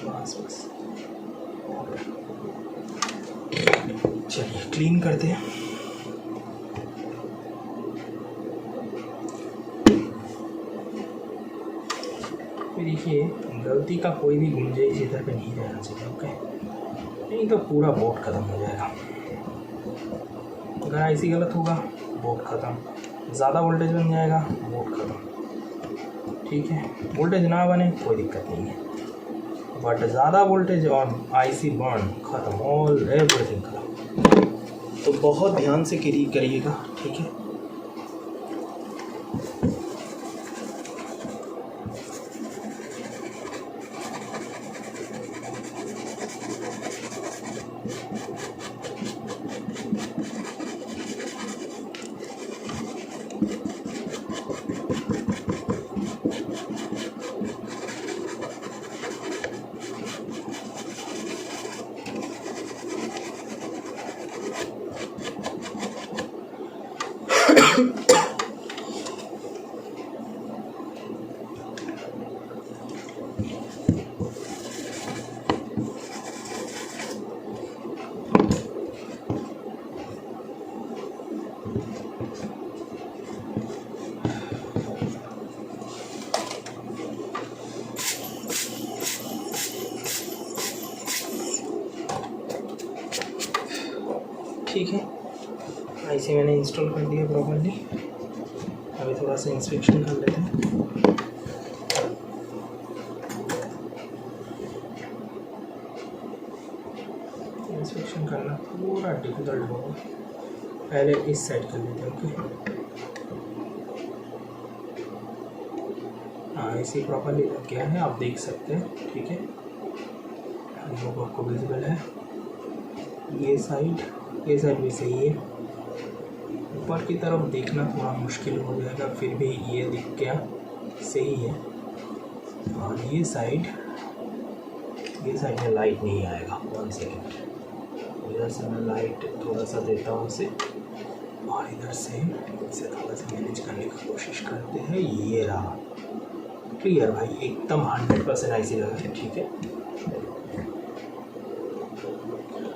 बस चलिए क्लीन करते हैं। देखिए गलती का कोई भी गुंजाइश इधर पे नहीं रहना चाहिए, ओके, नहीं तो पूरा बोर्ड ख़त्म हो जाएगा। अगर ऐसी गलत होगा बोर्ड ख़त्म, ज़्यादा वोल्टेज बन जाएगा बोर्ड ख़त्म, ठीक है। वोल्टेज ना बने कोई दिक्कत नहीं है, बट ज़्यादा वोल्टेज और आईसी बर्न ख़त्म, ऑल एवरीथिंग ख़त्म। तो बहुत ध्यान से करिएगा, ठीक है। ठीक है, ऐसे मैंने इंस्टॉल कर दिया प्रॉपर्ली। अभी थोड़ा सा इंस्पेक्शन कर लेते हैं। इंस्पेक्शन करना पूरा डिफिकल्ट होगा, पहले इस साइड कर लेते हैं, ओके। हाँ, ऐसे प्रॉपर्ली लग गया है, आप देख सकते हैं, ठीक है। लोगो आपको विजिबल है, ये साइड भी सही है। ऊपर की तरफ देखना थोड़ा मुश्किल हो जाएगा, फिर भी ये दिख गया सही है। और ये साइड में लाइट नहीं आएगा, 1 सेकेंड। इधर से मैं लाइट थोड़ा सा देता हूँ इसे, और इधर से इसे थोड़ा सा मैनेज करने की कोशिश करते हैं। ये रहा क्लियर भाई, एकदम 100% ऐसी लगा है, ठीक है।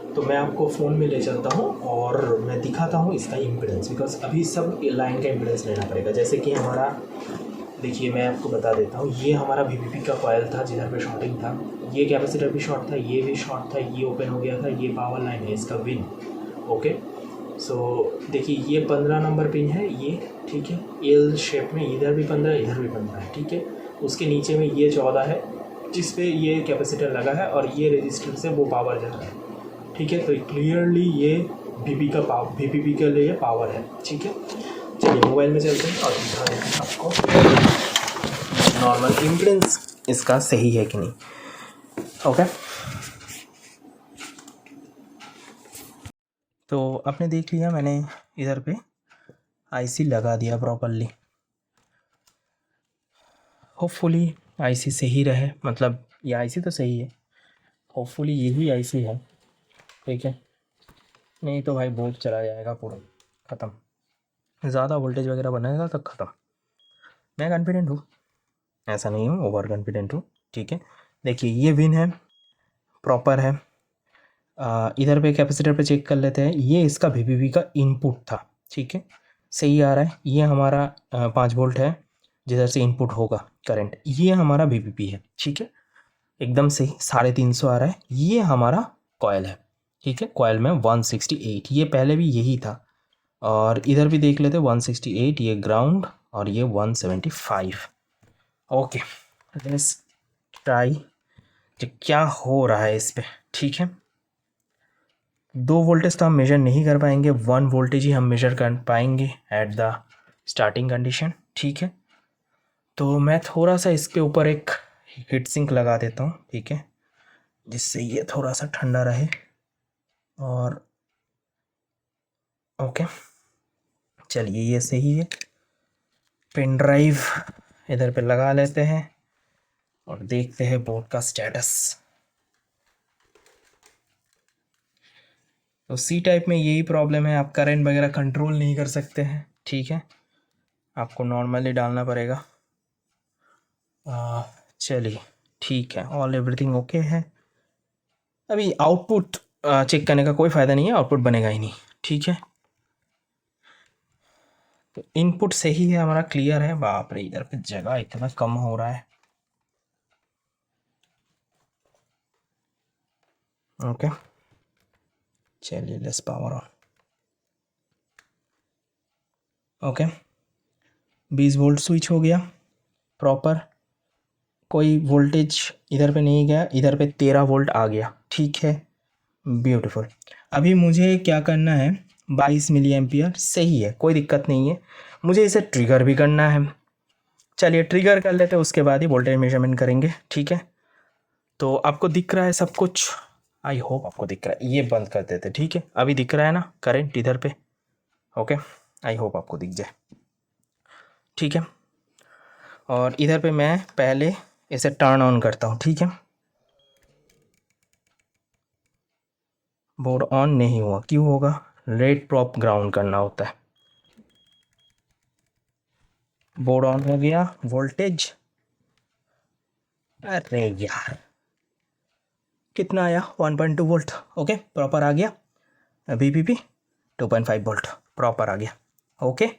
तो मैं आपको फ़ोन में ले चलता हूँ और मैं दिखाता हूँ इसका इम्पीडेंस, बिकॉज अभी सब लाइन का इम्पीडेंस लेना पड़ेगा। जैसे कि हमारा, देखिए मैं आपको बता देता हूँ, ये हमारा VVP का कॉयल था जिधर पे शॉर्टिंग था, ये कैपेसिटर भी शॉर्ट था, ये भी शॉर्ट था, ये ओपन हो गया था, ये पावर लाइन है इसका विन, ओके। सो देखिए ये 15 नंबर पिन है ये, ठीक है, एल शेप में, इधर भी 15 इधर भी 15 है, ठीक है। उसके नीचे में ये 14 है जिस पे ये कैपेसिटर लगा है, और ये रजिस्टर से वो पावर जा रहा है, ठीक है। तो क्लियरली ये VPP के लिए पावर है, ठीक है। चलिए मोबाइल में चलते हैं और दिखा देते हैं आपको नॉर्मल इम्पीडेंस इसका सही है कि नहीं, ओके। तो आपने देख लिया, मैंने इधर पे IC लगा दिया प्रॉपरली। होपफुली IC सही रहे, मतलब ये IC तो सही है, होपफुली यही IC है, ठीक है। नहीं तो भाई बोर्ड चला जाएगा पूरा ख़त्म, ज़्यादा वोल्टेज वगैरह बनाएगा तो ख़त्म। मैं कॉन्फिडेंट हूँ, ऐसा नहीं हूँ, ओवर कॉन्फिडेंट हूँ, ठीक है। देखिए ये विन है, प्रॉपर है। इधर पे कैपेसिटर पे चेक कर लेते हैं, ये इसका VPP का इनपुट था, ठीक है, सही आ रहा है। ये हमारा 5 वोल्ट है जिधर से इनपुट होगा करंट, ये हमारा VPP है, ठीक है, एकदम सही 350 आ रहा है। ये हमारा कॉयल है, ठीक है, कॉयल में 168, ये पहले भी यही था। और इधर भी देख लेते 168, ये ग्राउंड, और ये 175, ओके। लेट्स ट्राई क्या हो रहा है इस पे, ठीक है। 2 वोल्टेज तो हम मेजर नहीं कर पाएंगे, 1 वोल्टेज ही हम मेजर कर पाएंगे एट द स्टार्टिंग कंडीशन, ठीक है। तो मैं थोड़ा सा इसके ऊपर एक हीट सिंक लगा देता हूँ, ठीक है, जिससे ये थोड़ा सा ठंडा रहे। और ओके, चलिए ये सही है। पेन ड्राइव इधर पे लगा लेते हैं और देखते हैं बोर्ड का स्टेटस। तो सी टाइप में यही प्रॉब्लम है, आप करंट वगैरह कंट्रोल नहीं कर सकते हैं, ठीक है, आपको नॉर्मली डालना पड़ेगा। चलिए ठीक है, ऑल एवरीथिंग ओके है। अभी आउटपुट चेक करने का कोई फ़ायदा नहीं है, आउटपुट बनेगा ही नहीं, ठीक है। तो इनपुट सही है हमारा, क्लियर है। बाप रे, इधर पे जगह इतना कम हो रहा है। ओके, चलिए let's power on. Okay, 20 volt switch हो गया प्रॉपर, कोई वोल्टेज इधर पे नहीं गया, इधर पे 13 वोल्ट आ गया, ठीक है, ब्यूटीफुल। अभी मुझे क्या करना है, 22 मिली एम्पियर सही है, कोई दिक्कत नहीं है। मुझे इसे ट्रिगर भी करना है, चलिए ट्रिगर कर लेते हैं, उसके बाद ही वोल्टेज मेजरमेंट करेंगे, ठीक है। तो आपको दिख रहा है सब कुछ, आई होप आपको दिख रहा है। ये बंद कर देते, ठीक है, अभी दिख रहा है ना करंट इधर पे, ओके, आई होप आपको दिख जाए, ठीक है। और इधर पे मैं पहले इसे टर्न ऑन करता हूँ, ठीक है। बोर्ड ऑन नहीं हुआ, क्यों होगा, रेड प्रॉप ग्राउंड करना होता है। बोर्ड ऑन हो गया, वोल्टेज, अरे यार कितना आया, 1.2 वोल्ट, ओके प्रॉपर आ गया। VPP 2.5 वोल्ट प्रॉपर आ गया, ओके।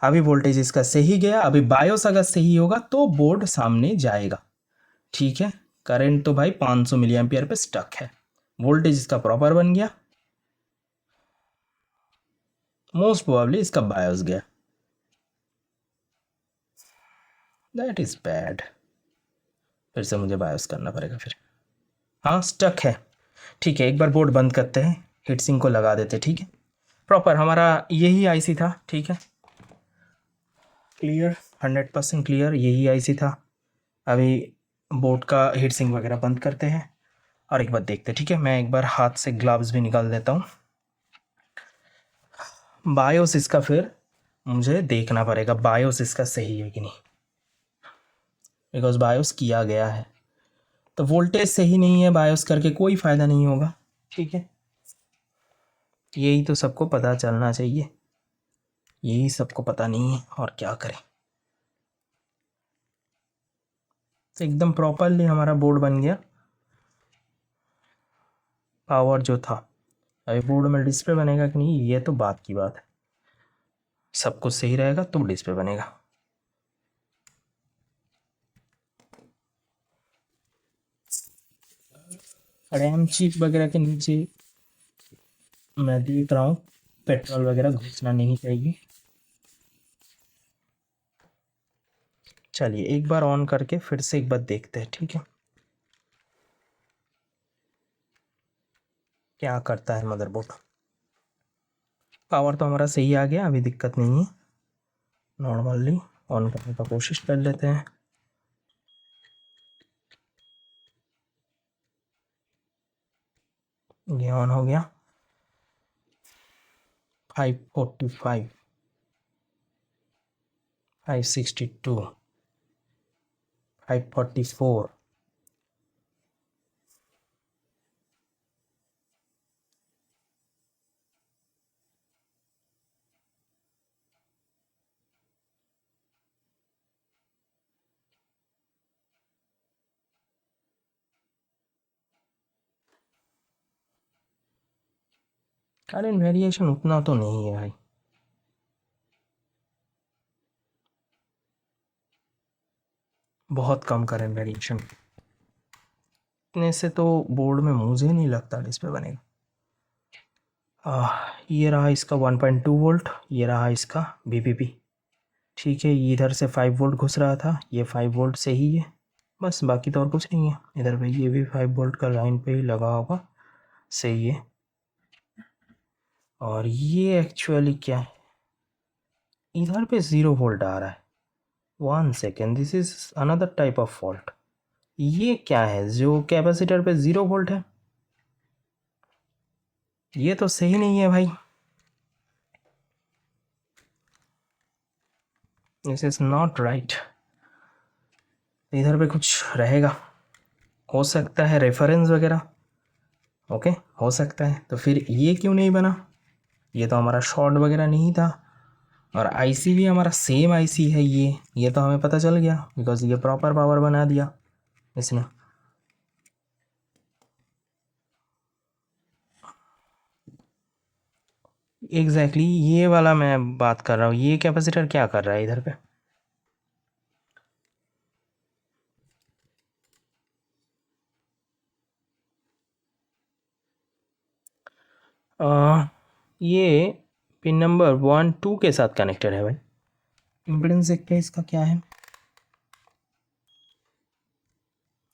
अभी वोल्टेज इसका सही गया, अभी बायोस अगर सही होगा तो बोर्ड सामने जाएगा, ठीक है। करंट तो भाई 500 मिली एम्पियर पे स्टक है, वोल्टेज इसका प्रॉपर बन गया, मोस्ट प्रोबेबली इसका बायोस गया, दैट इज बैड। फिर से मुझे बायोस करना पड़ेगा फिर, हाँ स्टक है, ठीक है। एक बार बोर्ड बंद करते हैं, हीट सिंक को लगा देते, ठीक है। प्रॉपर हमारा यही आईसी था, ठीक है, क्लियर, 100% क्लियर, यही आईसी था। अभी बोर्ड का हीट सिंक वगैरह बंद करते हैं और एक बार देखते हैं, ठीक है। मैं एक बार हाथ से ग्लव्स भी निकाल देता हूँ। बायोस इसका फिर मुझे देखना पड़ेगा, बायोस इसका सही है कि नहीं, बिकॉज बायोस किया गया है। तो वोल्टेज सही नहीं है, बायोस करके कोई फ़ायदा नहीं होगा, ठीक है। यही तो सबको पता चलना चाहिए, यही सबको पता नहीं है, और क्या करें। तो एकदम प्रॉपरली हमारा बोर्ड बन गया, पावर जो था। अभी बोर्ड में डिस्प्ले बनेगा कि नहीं ये तो बात की बात है, सब कुछ सही रहेगा तो डिस्प्ले बनेगा। रैम चिप वगैरह के नीचे मैं देख रहा हूँ पेट्रोल वगैरह घुसना नहीं चाहिए। चलिए एक बार ऑन करके फिर से एक बार देखते हैं, ठीक है, क्या करता है मदरबोर्ड। पावर तो हमारा सही आ गया, अभी दिक्कत नहीं है। नॉर्मली ऑन करने का कोशिश कर लेते हैं। ये ऑन हो गया, 545, 562, 544, करंट वेरिएशन उतना तो नहीं है भाई, बहुत कम करंट वेरिएशन, इतने से तो बोर्ड में मुझे नहीं लगता डिस्प्ले बनेगा। ये रहा इसका 1.2 वोल्ट, ये रहा इसका VPP, ठीक है। इधर से 5 वोल्ट घुस रहा था, ये 5 वोल्ट से ही है, बस बाकी तो और कुछ नहीं है। इधर पे ये भी 5 वोल्ट का लाइन पे ही लगा होगा, सही है। और ये एक्चुअली क्या है, इधर पे 0 वोल्ट आ रहा है। 1 second, this is another type of fault. ये क्या है जो कैपेसिटर पे 0 वोल्ट है, ये तो सही नहीं है भाई, दिस इज नॉट राइट। इधर पे कुछ रहेगा, हो सकता है रेफरेंस वगैरह। ओके, हो सकता है। तो फिर ये क्यों नहीं बना, ये तो हमारा शॉर्ट वगैरह नहीं था, और आईसी भी हमारा सेम आईसी है। ये तो हमें पता चल गया बिकॉज ये प्रॉपर पावर बना दिया इसने। एग्जैक्टली ये वाला मैं बात कर रहा हूँ, ये कैपेसिटर क्या कर रहा है इधर पे। ये पिन नंबर 1 2 के साथ कनेक्टेड है भाई। इम्पीडेंस देखते हैं इसका क्या है,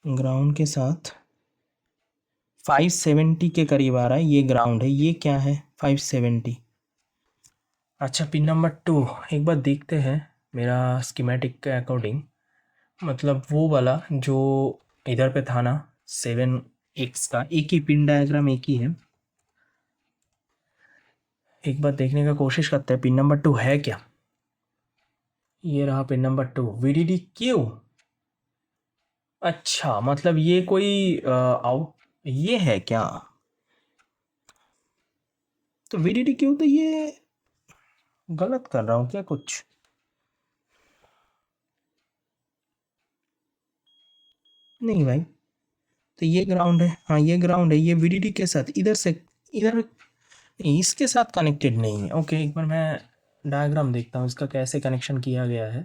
ग्राउंड के साथ 570 के करीब आ रहा है, ये ग्राउंड है, ये क्या है 570। अच्छा, पिन नंबर 2 एक बार देखते हैं मेरा स्कीमेटिक के अकॉर्डिंग, मतलब वो वाला जो इधर पे था ना 7x का, एक ही पिन डायग्राम एक ही है। एक बार देखने का कोशिश करते हैं पिन नंबर 2 है क्या। ये रहा पिन नंबर 2, VDD-Q। अच्छा, मतलब ये कोई आउट ये है क्या, तो VDD-Q तो ये गलत कर रहा हूँ क्या कुछ। नहीं भाई, तो ये ग्राउंड है, हाँ ये ग्राउंड है, ये VDD के साथ इधर से इधर इसके साथ कनेक्टेड नहीं है। ओके, एक बार मैं डायग्राम देखता हूँ इसका कैसे कनेक्शन किया गया है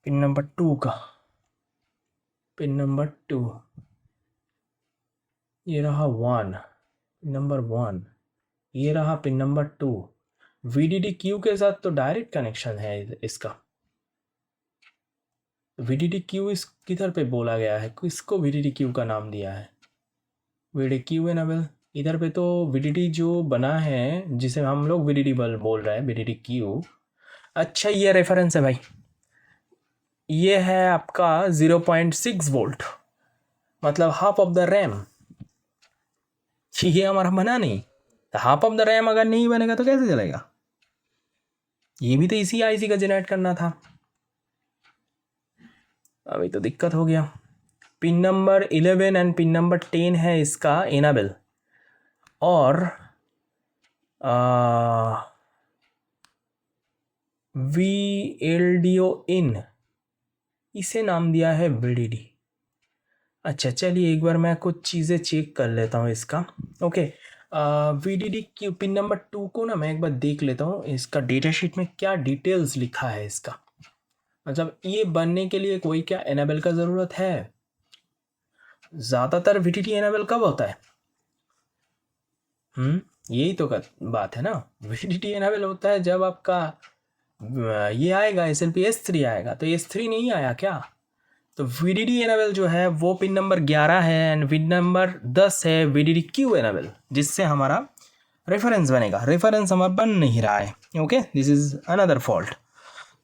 पिन नंबर 2 का। पिन नंबर 2, ये रहा 1, पिन नंबर 1, ये रहा पिन नंबर 2। VDD-Q के साथ तो डायरेक्ट कनेक्शन है इसका। VDD-Q इस किधर पे बोला गया है, किसको VDD-Q का नाम दिया है, VDD-Q एनेबल। इधर पे तो VDD जो बना है जिसे हम लोग VDD बल्ब बोल रहे हैं, VDD-Q। अच्छा, ये रेफरेंस है भाई, ये है आपका 0.6 वोल्ट, मतलब हाफ ऑफ द रैम। ये हमारा बना नहीं, तो हाफ ऑफ द रैम अगर नहीं बनेगा तो कैसे चलेगा, ये भी तो इसी आईसी का जनरेट करना था। अभी तो दिक्कत हो गया। Pin number 11 and pin number 10 है इसका इनेबल, और VLDO इन, इसे नाम दिया है VDD। अच्छा चलिए, एक बार मैं कुछ चीज़ें चेक कर लेता हूँ इसका। ओके, VDD-Q पिन नंबर 2 को ना मैं एक बार देख लेता हूँ इसका डेटा शीट में क्या डिटेल्स लिखा है इसका, मतलब ये बनने के लिए कोई क्या एनेबल का ज़रूरत है। ज़्यादातर VDD एनेबल कब होता है, यही तो बात है ना। VDD एनेबल होता है जब आपका ये आएगा SLP S3 आएगा, तो S3 नहीं आया क्या, तो VDD एनेबल जो है वो पिन नंबर 11 है एंड पिन नंबर 10 है VDD-Q एनेबल, जिससे हमारा रेफरेंस बनेगा। रेफरेंस हमारा बन नहीं रहा है। Okay, this is another fault.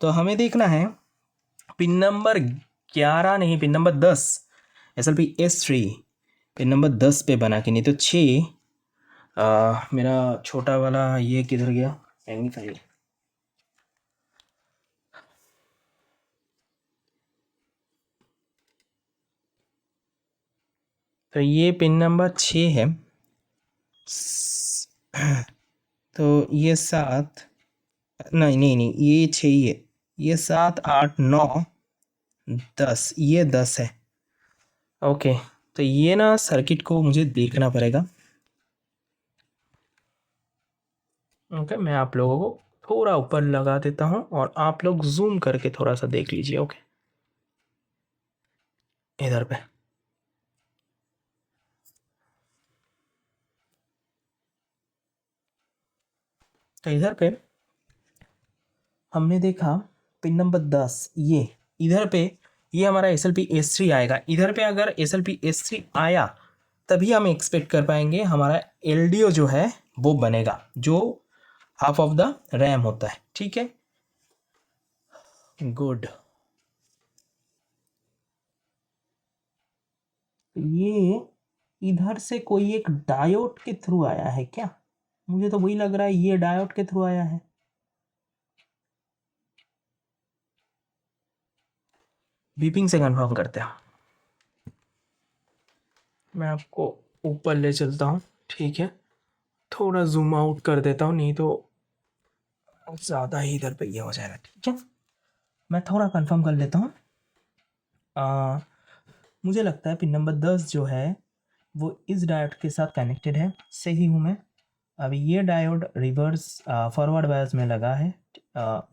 तो हमें देखना है पिन नंबर 11 नहीं, pin number 10 SLP S3 pin number 10 पे बना कि नहीं, तो 6 मेरा छोटा वाला ये किधर गया मैग्नीफायर। तो ये पिन नंबर 6 है, तो ये 7, नहीं नहीं नहीं, ये 6 ही है, ये 7 8 9 10, ये 10 है। ओके, तो ये ना सर्किट को मुझे देखना पड़ेगा। ओके, मैं आप लोगों को थोड़ा ऊपर लगा देता हूँ और आप लोग जूम करके थोड़ा सा देख लीजिए। ओके, इधर पे तो इधर पे हमने देखा पिन नंबर 10, ये इधर पे ये हमारा SLP S3 आएगा। इधर पे अगर SLP S3 आया तभी हम एक्सपेक्ट कर पाएंगे हमारा LDO जो है वो बनेगा, जो हाफ ऑफ द रैम होता है। ठीक है, गुड। ये इधर से कोई एक डायोड के थ्रू आया है क्या? मुझे तो वही लग रहा है, ये डायोड के थ्रू आया है। बीपिंग से कंफर्म करते हैं। मैं आपको ऊपर ले चलता हूँ, ठीक है, थोड़ा जूम आउट कर देता हूँ, नहीं तो ज़्यादा ही इधर पे ये हो जाएगा। ठीक है, मैं थोड़ा कंफर्म कर लेता हूँ। मुझे लगता है पिन नंबर 10 जो है वो इस डायोड के साथ कनेक्टेड है। सही हूँ मैं? अभी ये डायोड रिवर्स फॉरवर्ड बायस में लगा है।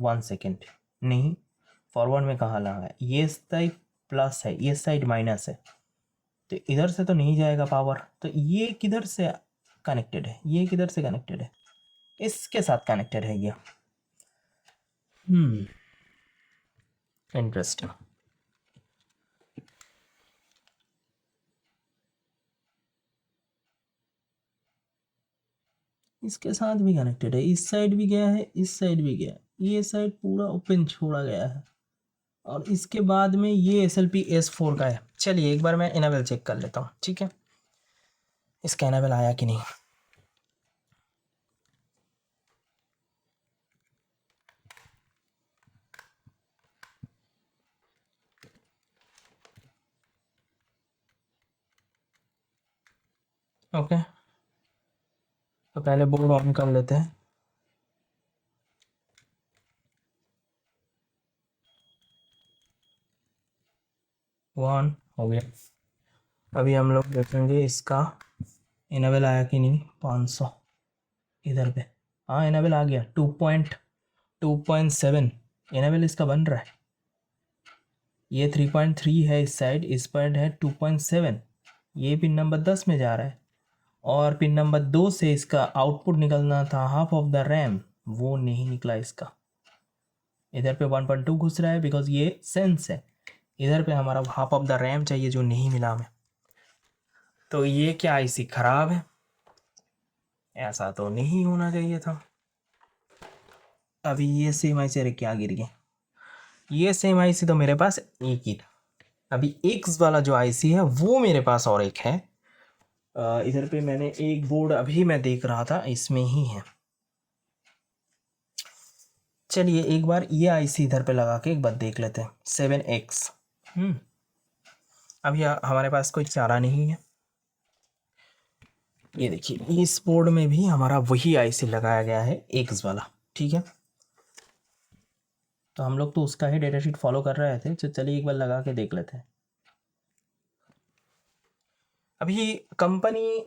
1 सेकेंड, नहीं, फॉरवर्ड में कहाँ लगा है? ये साइड प्लस है, ये साइड माइनस है, तो इधर से तो नहीं जाएगा पावर। तो ये किधर से कनेक्टेड है? ये किधर से कनेक्टेड है? इसके साथ कनेक्टेड है ये। इंटरेस्टिंग। इसके साथ भी कनेक्टेड है, इस साइड भी गया है, इस साइड भी गया है, ये साइड पूरा ओपन छोड़ा गया है, और इसके बाद में ये SLP S4 का है। चलिए एक बार मैं इनेबल चेक कर लेता हूँ, ठीक है, इसका इनेबल आया कि नहीं। ओके, तो पहले बोर्ड ऑन कर लेते हैं। वन हो गया। अभी हम लोग देखेंगे इसका इनेबल आया कि नहीं। 500 इधर पे, हाँ इनेबल आ गया। 2.7 इनेबल इसका बन रहा है। ये 3.3 है इस साइड, इस साइड है 2.7। ये पिन नंबर 10 में जा रहा है, और पिन नंबर 2 से इसका आउटपुट निकलना था हाफ ऑफ द रैम, वो नहीं निकला इसका। इधर पे 1.2 घुस रहा है बिकॉज ये सेंस है। इधर पे हमारा हाफ ऑफ द रैम चाहिए, जो नहीं मिला हमें। तो ये क्या IC खराब है? ऐसा तो नहीं होना चाहिए था। अभी ये सेम IC, अरे क्या गिर गया, ये सेम IC तो मेरे पास एक ही था। अभी X वाला जो IC है वो मेरे पास और एक है। इधर पे मैंने एक बोर्ड अभी मैं देख रहा था, इसमें ही है। चलिए एक बार ये IC इधर पे लगा के एक बार देख लेते हैं। 7X। अभी हमारे पास कोई चारा नहीं है। ये देखिए, इस बोर्ड में भी हमारा वही IC लगाया गया है, X वाला। ठीक है, तो हम लोग तो उसका ही डेटा शीट फॉलो कर रहे थे, तो चलिए एक बार लगा के देख लेते हैं। अभी कंपनी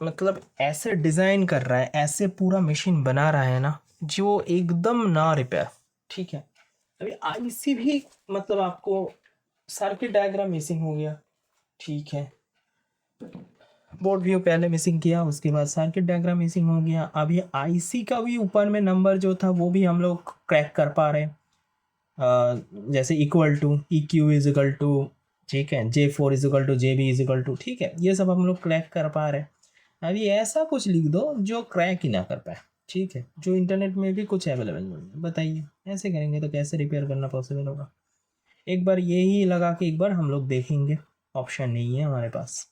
मतलब ऐसे डिज़ाइन कर रहा है, ऐसे पूरा मशीन बना रहा है ना, जो एकदम ना रिपेयर। ठीक है, अभी IC भी मतलब आपको सर्किट डायग्राम मिसिंग हो गया। ठीक है, बोर्ड व्यू पहले मिसिंग किया, उसके बाद सर्किट डायग्राम मिसिंग हो गया। अभी IC का भी ऊपर में नंबर जो था वो भी हम लोग क्रैक कर पा रहे हैं। जैसे equal to EQ is equal to, ठीक है, J4 is equal to JB is equal to, ठीक है, ये सब हम लोग क्रैक कर पा रहे हैं। अभी ऐसा कुछ लिख दो जो क्रैक ही ना कर पाए, ठीक है, जो इंटरनेट में भी कुछ अवेलेबल नहीं है। बताइए ऐसे करेंगे तो कैसे रिपेयर करना पॉसिबल होगा? एक बार ये ही लगा के एक बार हम लोग देखेंगे। ऑप्शन नहीं है हमारे पास।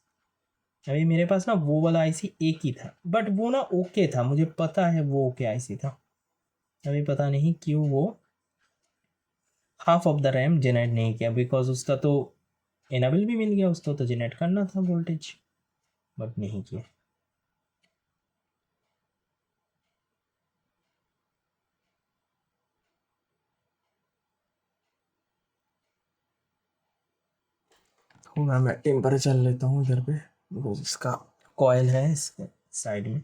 अभी मेरे पास ना वो वाला IC एक ही था, बट वो ना ओके था, मुझे पता है वो ओके IC था। अभी पता नहीं क्यों वो half of the RAM generate नहीं किया, बिकॉज उसका तो इनेबल भी मिल गया, उसको तो जनरेट करना था वोल्टेज, बट नहीं किया। थोड़ा मैं टेम्परेचर लेता हूँ इधर पे, बिकॉज इसका कॉयल है इसके साइड में।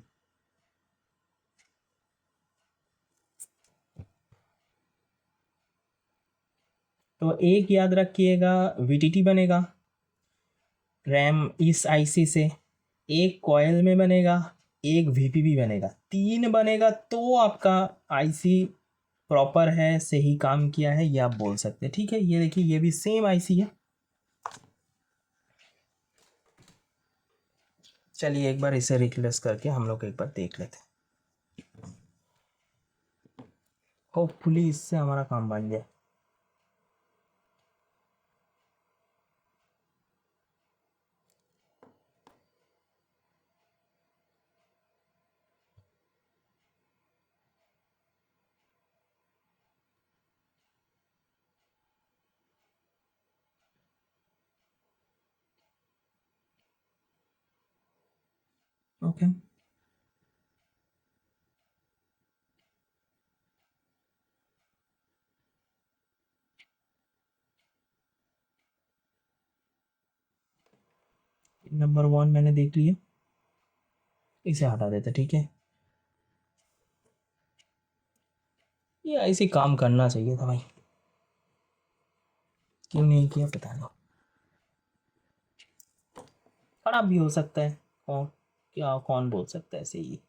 तो एक याद रखिएगा, VTT बनेगा रैम इस IC से, एक कॉयल में बनेगा, एक VPP बनेगा, 3 बनेगा तो आपका IC प्रॉपर है, सही काम किया है, ये आप बोल सकते हैं। ठीक है, ये देखिए ये भी सेम IC है। चलिए एक बार इसे रिप्लेस करके हम लोग एक बार देख लेते हैं, होपफुली इससे हमारा काम बन जाए। ओके नंबर 1 मैंने देख लिया, इसे हटा देते। ठीक है, ये ऐसे काम करना चाहिए था भाई, क्यों नहीं किया पता नहीं। खराब भी हो सकता है, कौन क्या कौन बोल सकता है ऐसे ही।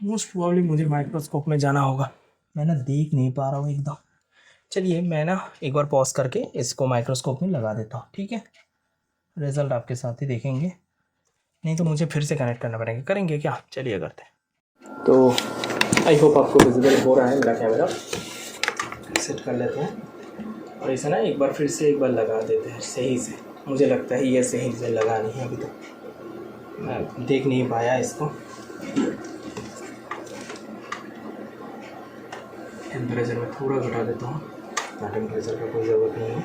मोस्ट प्रॉब्ली मुझे माइक्रोस्कोप में जाना होगा, मैं ना देख नहीं पा रहा हूँ एकदम। चलिए मैं ना एक बार पॉज करके इसको माइक्रोस्कोप में लगा देता हूँ, ठीक है। रिजल्ट आपके साथ ही देखेंगे, नहीं तो मुझे फिर से कनेक्ट करना पड़ेगा। करेंगे क्या, चलिए करते हैं। तो आई होप आपको विजिबल हो रहा है मेरा कैमरा। सेट कर लेते हैं और इसे ना एक बार फिर से एक बार लगा देते हैं सही से। मुझे लगता है ये सही से लगा नहीं है, अभी तक मैं देख नहीं पाया इसको। टेम्परेचर में थोड़ा घटा देता हूँ, इतना टेम्परेचर का कोई ज़रूरत नहीं है।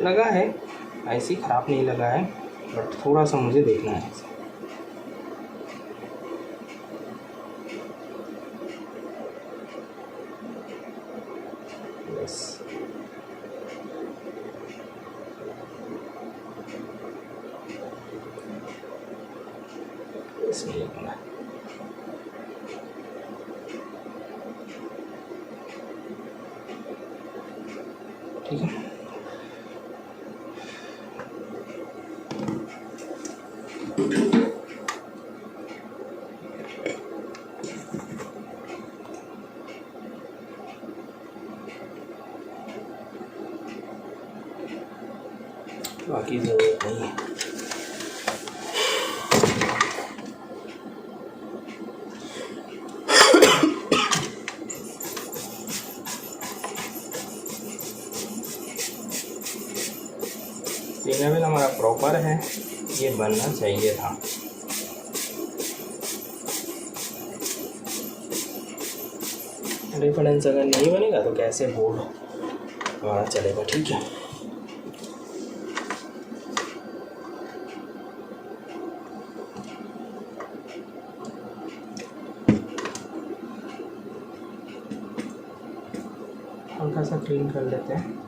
लगा है, ऐसे ही ख़राब नहीं लगा है, बट थोड़ा सा मुझे देखना है ऐसे। बस इसमें लगना है। ठीक है, बाकी ज़रूरत नहीं है। सिग्नल हमारा प्रॉपर है, ये बनना चाहिए था। रेफरेंस अगर नहीं बनेगा तो कैसे बोर्ड हमारा चलेगा। ठीक है, हल्का सा क्लीन कर लेते हैं।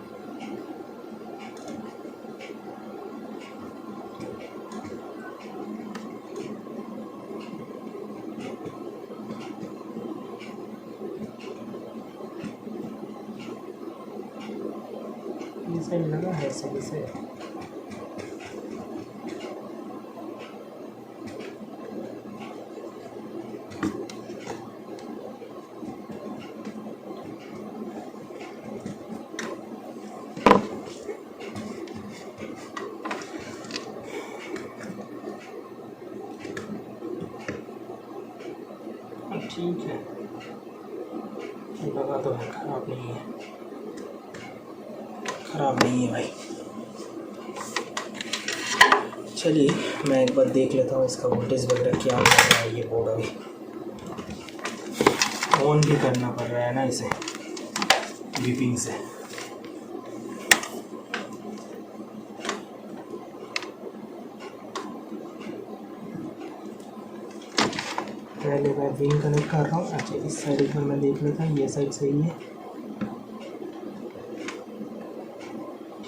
ये सही लगा है सही से। ठीक है, लगा तो है, ख़राब नहीं है, ख़राब नहीं है भाई। चलिए मैं एक बार देख लेता हूँ इसका वोल्टेज वगैरह क्या हो रहा है। ये बोर्ड अभी ऑन भी करना पड़ रहा है ना इसे बीपिंग से। पहले मैं पिन कनेक्ट कर रहा हूँ। अच्छा इस साइड एक बार मैं देख लेता हूँ, ये साइड सही है।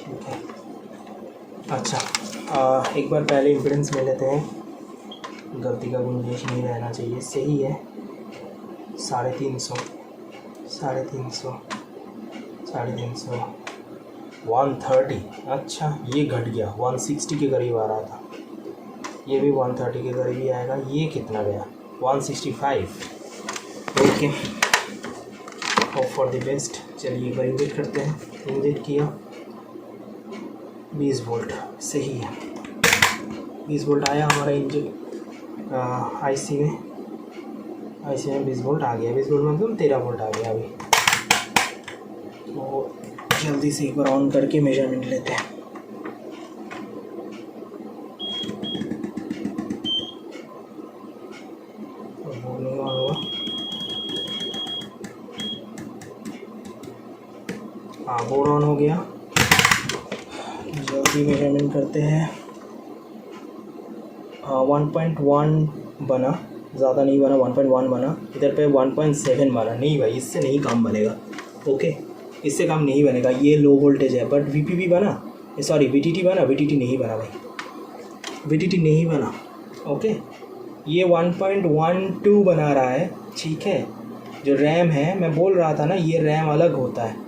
ठीक है। अच्छा, एक बार पहले इम्पीडेंस ले लेते हैं, गलती का गुंजाइश नहीं रहना चाहिए। सही है 350, 350, 350, 130। अच्छा ये घट गया, 160 के करीब आ रहा था, ये भी 130 के करीब ही आएगा। ये कितना गया, 165। Okay, hope for the best. चलिए एक बार इंजेक्ट करते हैं। इंजेक्ट किया, 20 वोल्ट सही है, 20 वोल्ट आया हमारा इंजेक्ट आईसी में 20 वोल्ट आ गया। 20 वोल्ट मतलब 13 वोल्ट आ गया अभी। तो जल्दी से एक बार ऑन करके मेजरमेंट लेते हैं। बोर्ड नहीं ऑन हुआ, हाँ बोर्ड ऑन हो गया। जल्दी मेजरमेंट करते हैं। 1.1 बना, ज़्यादा नहीं बना, 1.1 बना। इधर पे 1.7 बना। नहीं भाई इससे नहीं काम बनेगा। ओके, इससे काम नहीं बनेगा। ये लो वोल्टेज है बट वीपीवी बना, सॉरी वीटीटी बना। वीटीटी नहीं बना भाई, वीटीटी नहीं बना। ओके, ये 1.12 बना रहा है। ठीक है, जो रैम है, मैं बोल रहा था ना ये रैम अलग होता है,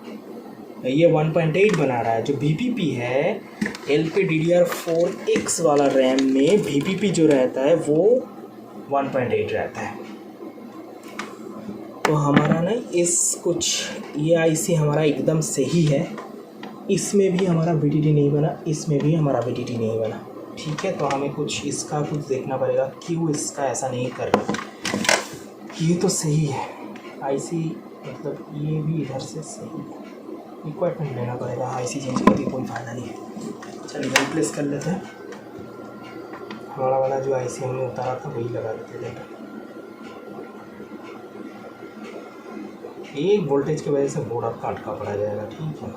ये 1.8 बना रहा है। जो VPP है LPDDR4X वाला रैम में VPP जो रहता है वो 1.8 रहता है। तो हमारा ना इस कुछ ये आईसी हमारा एकदम सही है। इसमें भी हमारा VDD नहीं बना, इसमें भी हमारा VDD नहीं बना। ठीक है, तो हमें कुछ इसका कुछ देखना पड़ेगा, क्यों इसका ऐसा नहीं कर रहा। ये तो सही है आईसी, मतलब ये भी इधर से सही है। इक्विपमेंट लेना पड़ेगा, आईसी चेंज करके कोई फ़ायदा नहीं है। चलिए रिप्लेस कर लेते हैं। हमारा वाला जो आईसी हमने उतारा था वही लगा देते थे। एक वोल्टेज की वजह से बोर्ड आपका अटका पड़ा जाएगा। ठीक है,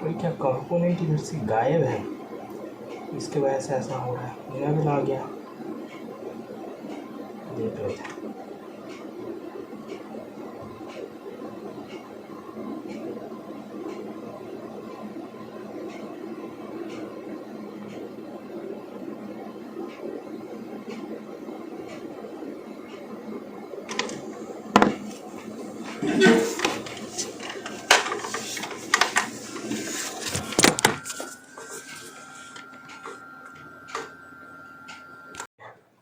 कोई क्या कंपोनेंट इधर से गायब है, इसके वजह से ऐसा हो रहा है। इनेबल आ गया, देख लेते हैं।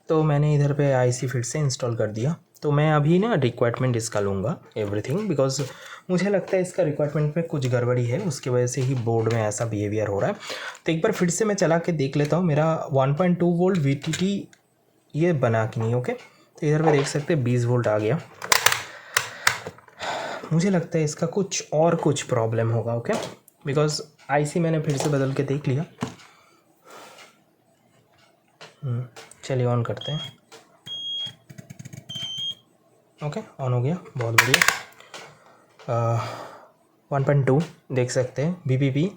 तो मैंने इधर पे आईसी फिर से इंस्टॉल कर दिया। तो मैं अभी ना रिक्वायरमेंट इसका लूँगा एवरीथिंग, बिकॉज मुझे लगता है इसका रिक्वायरमेंट में कुछ गड़बड़ी है, उसकी वजह से ही बोर्ड में ऐसा बिहेवियर हो रहा है। तो एक बार फिर से मैं चला के देख लेता हूँ मेरा 1.2 वोल्ट VTT ये बना कि नहीं। ओके, तो इधर पे देख सकते हैं 20 वोल्ट आ गया। मुझे लगता है इसका कुछ प्रॉब्लम होगा। ओके, बिकॉज आईसी मैंने फिर से बदल के देख लिया। चलिए ऑन करते हैं। ओके, ऑन हो गया, बहुत बढ़िया। 1.2 देख सकते हैं, VPP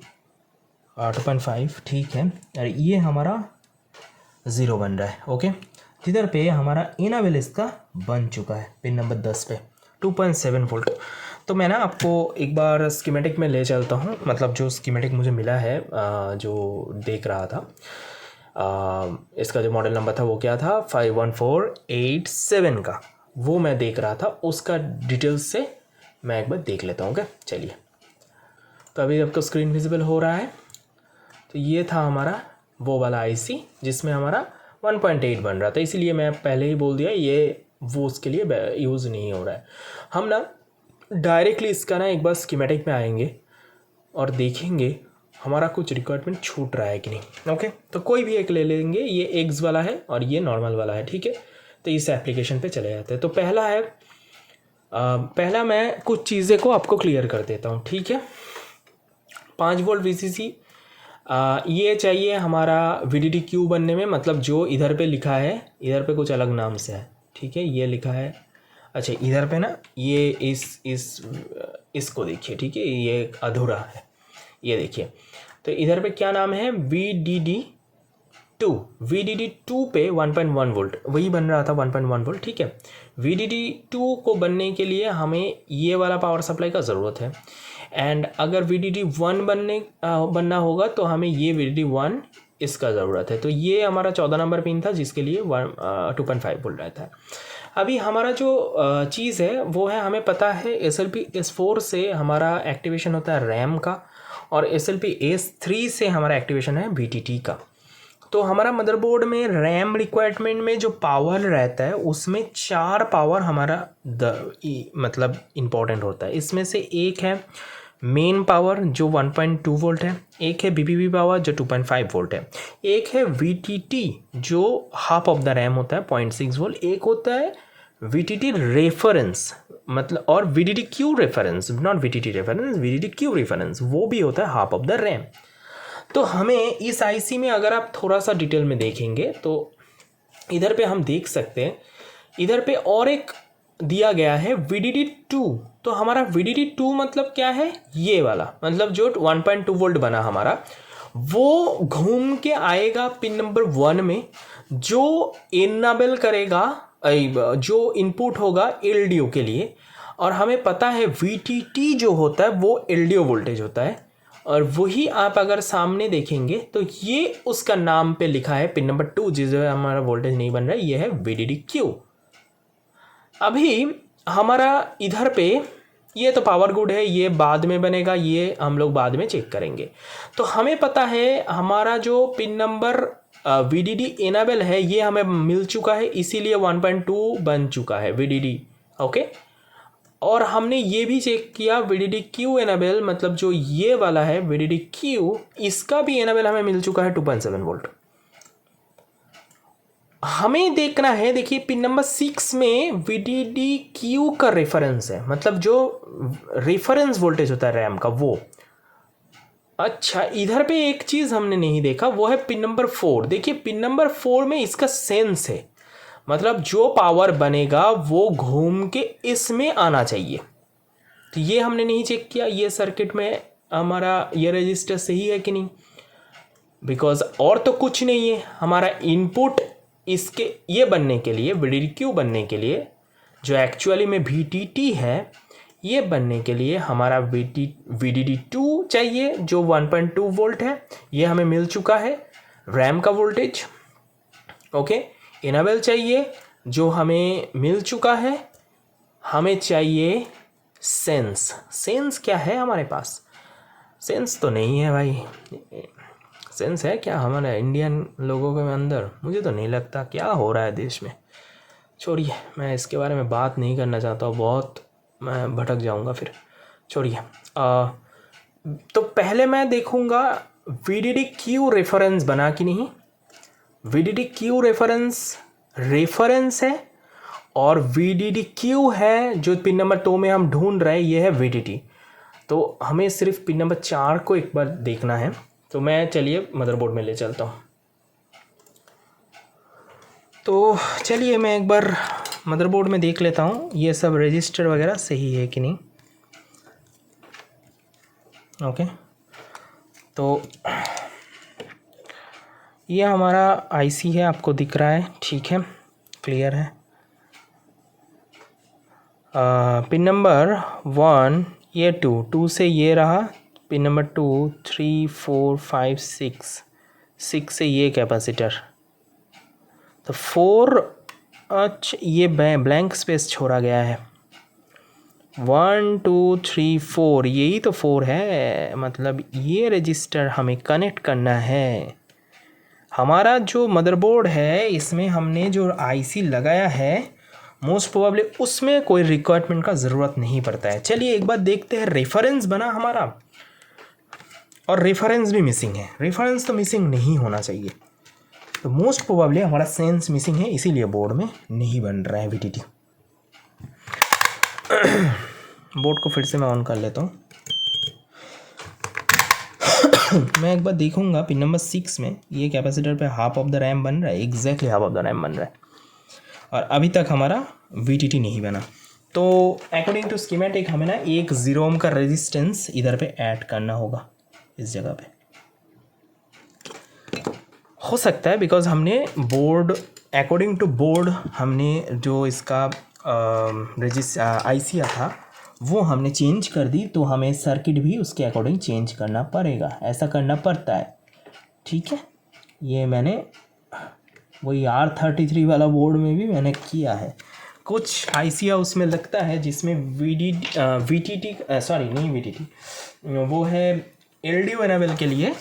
2.5 ठीक है। और ये हमारा 0 बन रहा है। ओके, जिधर पे हमारा इनेबल इसका बन चुका है पिन नंबर 10 पे 2.7 वोल्ट। तो मैं ना आपको एक बार स्कीमेटिक में ले चलता हूँ, मतलब जो स्कीमेटिक मुझे मिला है, जो देख रहा था, इसका जो मॉडल नंबर था वो क्या था, 51487 का, वो मैं देख रहा था। उसका डिटेल्स से मैं एक बार देख लेता हूँ। ओके, चलिए। तो अभी आपको स्क्रीन विजिबल हो रहा है। तो ये था हमारा वो वाला आईसी जिसमें हमारा 1.8 बन रहा था, इसीलिए मैं पहले ही बोल दिया ये वो उसके लिए यूज़ नहीं हो रहा है। हम ना डायरेक्टली इसका ना एक बार स्कीमेटिक में आएंगे और देखेंगे हमारा कुछ रिक्वायरमेंट छूट रहा है कि नहीं। ओके, तो कोई भी एक ले लेंगे, ये एग्स वाला है और ये नॉर्मल वाला है। ठीक है, तो इस एप्लीकेशन पे चले जाते हैं। तो पहला है, पहला मैं कुछ चीज़ें को आपको क्लियर कर देता हूँ। ठीक है, 5 वोल्ट VCC ये चाहिए हमारा VDD-Q बनने में, मतलब जो इधर पे लिखा है, इधर पे कुछ अलग नाम से है, ठीक है, ये लिखा है, अच्छा इधर पे ना ये इसको देखिए, ठीक है, ये अधूरा है, ये देखिए, तो इधर पे क्या नाम है, VDD-2 पे 1.1 वोल्ट वही बन रहा था, 1.1 वोल्ट, ठीक है। VDD-2 को बनने के लिए हमें ये वाला पावर सप्लाई का ज़रूरत है, एंड अगर VDD-1 बनना होगा तो हमें ये VDD-1 इसका ज़रूरत है। तो ये हमारा 14 नंबर पिन था जिसके लिए 2.5 वोल्ट रहता है। अभी हमारा जो चीज़ है वो है, हमें पता है SLP S4 से हमारा एक्टिवेशन होता है रैम का, और SLP S3 से हमारा एक्टिवेशन है VTT का। तो हमारा मदरबोर्ड में रैम रिक्वायरमेंट में जो पावर रहता है उसमें 4 पावर हमारा मतलब इम्पोर्टेंट होता है। इसमें से एक है मेन पावर जो 1.2 वोल्ट है, एक है BPP पावर जो 2.5 वोल्ट है, एक है VTT जो हाफ ऑफ द रैम होता है 0.6 वोल्ट, एक होता है VTT रेफरेंस, मतलब, और VDD-Q reference, not VTT reference, VDD-Q reference वो भी होता है हाफ ऑफ द रैम। तो हमें इस IC में अगर आप थोड़ा सा डिटेल में देखेंगे तो इधर पे हम देख सकते हैं, इधर पे और एक दिया गया है VDD-2। तो हमारा VDD-2 मतलब क्या है, ये वाला, मतलब जो 1.2 वोल्ट बना हमारा, वो घूम के आएगा पिन नंबर 1 में, जो इनेबल करेगा, जो इनपुट होगा LDO के लिए। और हमें पता है VTT जो होता है वो LDO वोल्टेज होता है, और वही आप अगर सामने देखेंगे तो ये उसका नाम पे लिखा है पिन नंबर 2, जिसमें हमारा वोल्टेज नहीं बन रहा है, ये है VDD-Q। अभी हमारा इधर पे ये तो पावर गुड है, ये बाद में बनेगा, ये हम लोग बाद में चेक करेंगे। तो हमें पता है हमारा जो पिन नंबर VDD इनेबल है ये हमें मिल चुका है, इसीलिए 1.2 बन चुका है VDD, ओके। और हमने ये भी चेक किया VDD-Q इनेबल, मतलब जो ये वाला है VDD-Q, इसका भी इनेबल हमें मिल चुका है 2.7 वोल्ट। हमें देखना है, देखिए पिन नंबर 6 में VDD-Q का रेफरेंस है, मतलब जो रेफरेंस वोल्टेज होता है रैम का वो। अच्छा, इधर पे एक चीज़ हमने नहीं देखा, वो है पिन नंबर 4। देखिए पिन नंबर 4 में इसका सेंस है, मतलब जो पावर बनेगा वो घूम के इसमें आना चाहिए। तो ये हमने नहीं चेक किया, ये सर्किट में हमारा ये रजिस्टर सही है कि नहीं, बिकॉज और तो कुछ नहीं है हमारा इनपुट इसके ये बनने के लिए, VDD-Q बनने के लिए, जो एक्चुअली में VTT है, ये बनने के लिए हमारा VDD-2 चाहिए जो 1.2 वोल्ट है, ये हमें मिल चुका है रैम का वोल्टेज, ओके। इनेबल चाहिए जो हमें मिल चुका है, हमें चाहिए सेंस क्या है हमारे पास, सेंस तो नहीं है भाई, सेंस है क्या हमारे इंडियन लोगों के अंदर, मुझे तो नहीं लगता। क्या हो रहा है देश में, छोड़िए, मैं इसके बारे में बात नहीं करना चाहता हूँ, बहुत मैं भटक जाऊँगा फिर, छोड़िए। तो पहले मैं देखूँगा VDD-Q रेफरेंस बना कि नहीं। VDD-Q रेफरेंस है, और VDD-Q है जो पिन नंबर 2 में हम ढूंढ रहे हैं, ये है VDD। तो हमें सिर्फ पिन नंबर 4 को एक बार देखना है, तो मैं चलिए मदरबोर्ड में ले चलता हूँ। तो चलिए मैं एक बार मदरबोर्ड में देख लेता हूँ ये सब रजिस्टर वगैरह सही है कि नहीं, ओके। तो ये हमारा IC है, आपको दिख रहा है, ठीक है, क्लियर है। पिन नंबर 1 ये 2 से ये रहा, पिन नंबर 2 3 4 5 6 से ये कैपेसिटर, तो 4, अच्छा ये ब्लैंक स्पेस छोड़ा गया है, 1 2 3 4, यही तो 4 है, मतलब ये रजिस्टर हमें कनेक्ट करना है। हमारा जो मदरबोर्ड है इसमें हमने जो IC लगाया है मोस्ट प्रोबेबली उसमें कोई रिक्वायरमेंट का ज़रूरत नहीं पड़ता है। चलिए एक बार देखते हैं, रेफरेंस बना हमारा, और रेफरेंस भी मिसिंग है, रेफरेंस तो मिसिंग नहीं होना चाहिए, तो मोस्ट प्रोबेबली हमारा सेंस मिसिंग है, इसीलिए बोर्ड में नहीं बन रहा है VDD। बोर्ड को फिर से मैं ऑन कर लेता हूँ। मैं एक बार देखूंगा पिन नंबर 6 में ये कैपेसिटर पे हाफ ऑफ द रैम बन रहा है, exactly half of the RAM बन रहा है, और अभी तक हमारा VTT नहीं बना। तो अकॉर्डिंग टू स्कीमेटिक हमें ना एक 0 ओम का रेजिस्टेंस इधर पे ऐड करना होगा इस जगह पे। हो सकता है बिकॉज हमने बोर्ड, अकॉर्डिंग टू बोर्ड हमने जो इसका IC था वो हमने चेंज कर दी, तो हमें सर्किट भी उसके अकॉर्डिंग चेंज करना पड़ेगा, ऐसा करना पड़ता है। ठीक है, ये मैंने वही R33 वाला बोर्ड में भी मैंने किया है। कुछ IC उसमें लगता है जिसमें VTT सॉरी नहीं VTT, वो है LDO एनेबल के लिए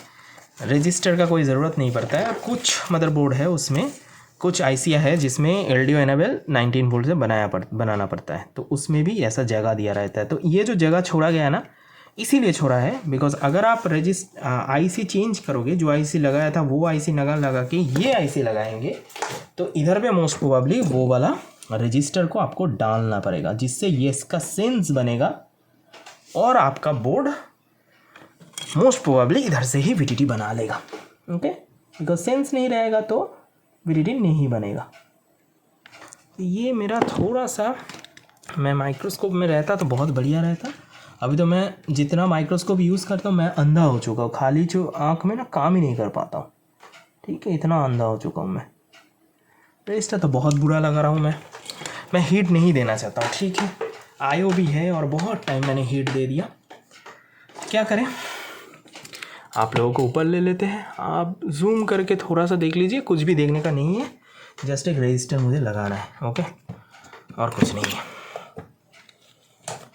रजिस्टर का कोई ज़रूरत नहीं पड़ता है। कुछ मदरबोर्ड है उसमें कुछ IC है जिसमें LDO एनेबल 19 वोल्ट से बनाना पड़ता है, तो उसमें भी ऐसा जगह दिया रहता है। तो ये जो जगह छोड़ा गया ना इसीलिए छोड़ा है बिकॉज अगर आप IC चेंज करोगे, जो IC लगाया था वो IC लगा के ये IC लगाएंगे, तो इधर पे मोस्ट प्रोबेबली वो वाला रजिस्टर को आपको डालना पड़ेगा, जिससे ये इसका सेंस बनेगा और आपका बोर्ड मोस्ट प्रोबेबली इधर से ही VTT बना लेगा। ओके, बिकॉज सेंस नहीं रहेगा तो VTT नहीं बनेगा। ये मेरा थोड़ा सा, मैं माइक्रोस्कोप में रहता तो बहुत बढ़िया रहता, अभी तो मैं जितना माइक्रोस्कोप यूज़ करता हूँ मैं अंधा हो चुका हूँ, खाली जो आँख में ना काम ही नहीं कर पाता हूँ। ठीक है, इतना अंधा हो चुका हूँ मैं। रजिस्टर तो बहुत बुरा लगा रहा हूँ मैं हीट नहीं देना चाहता हूँ। ठीक है, IO भी है और बहुत टाइम मैंने हीट दे दिया, क्या करें। आप लोगों को ऊपर ले लेते हैं, आप जूम करके थोड़ा सा देख लीजिए, कुछ भी देखने का नहीं है, जस्ट एक रजिस्टर मुझे लगाना है। ओके, और कुछ नहीं है।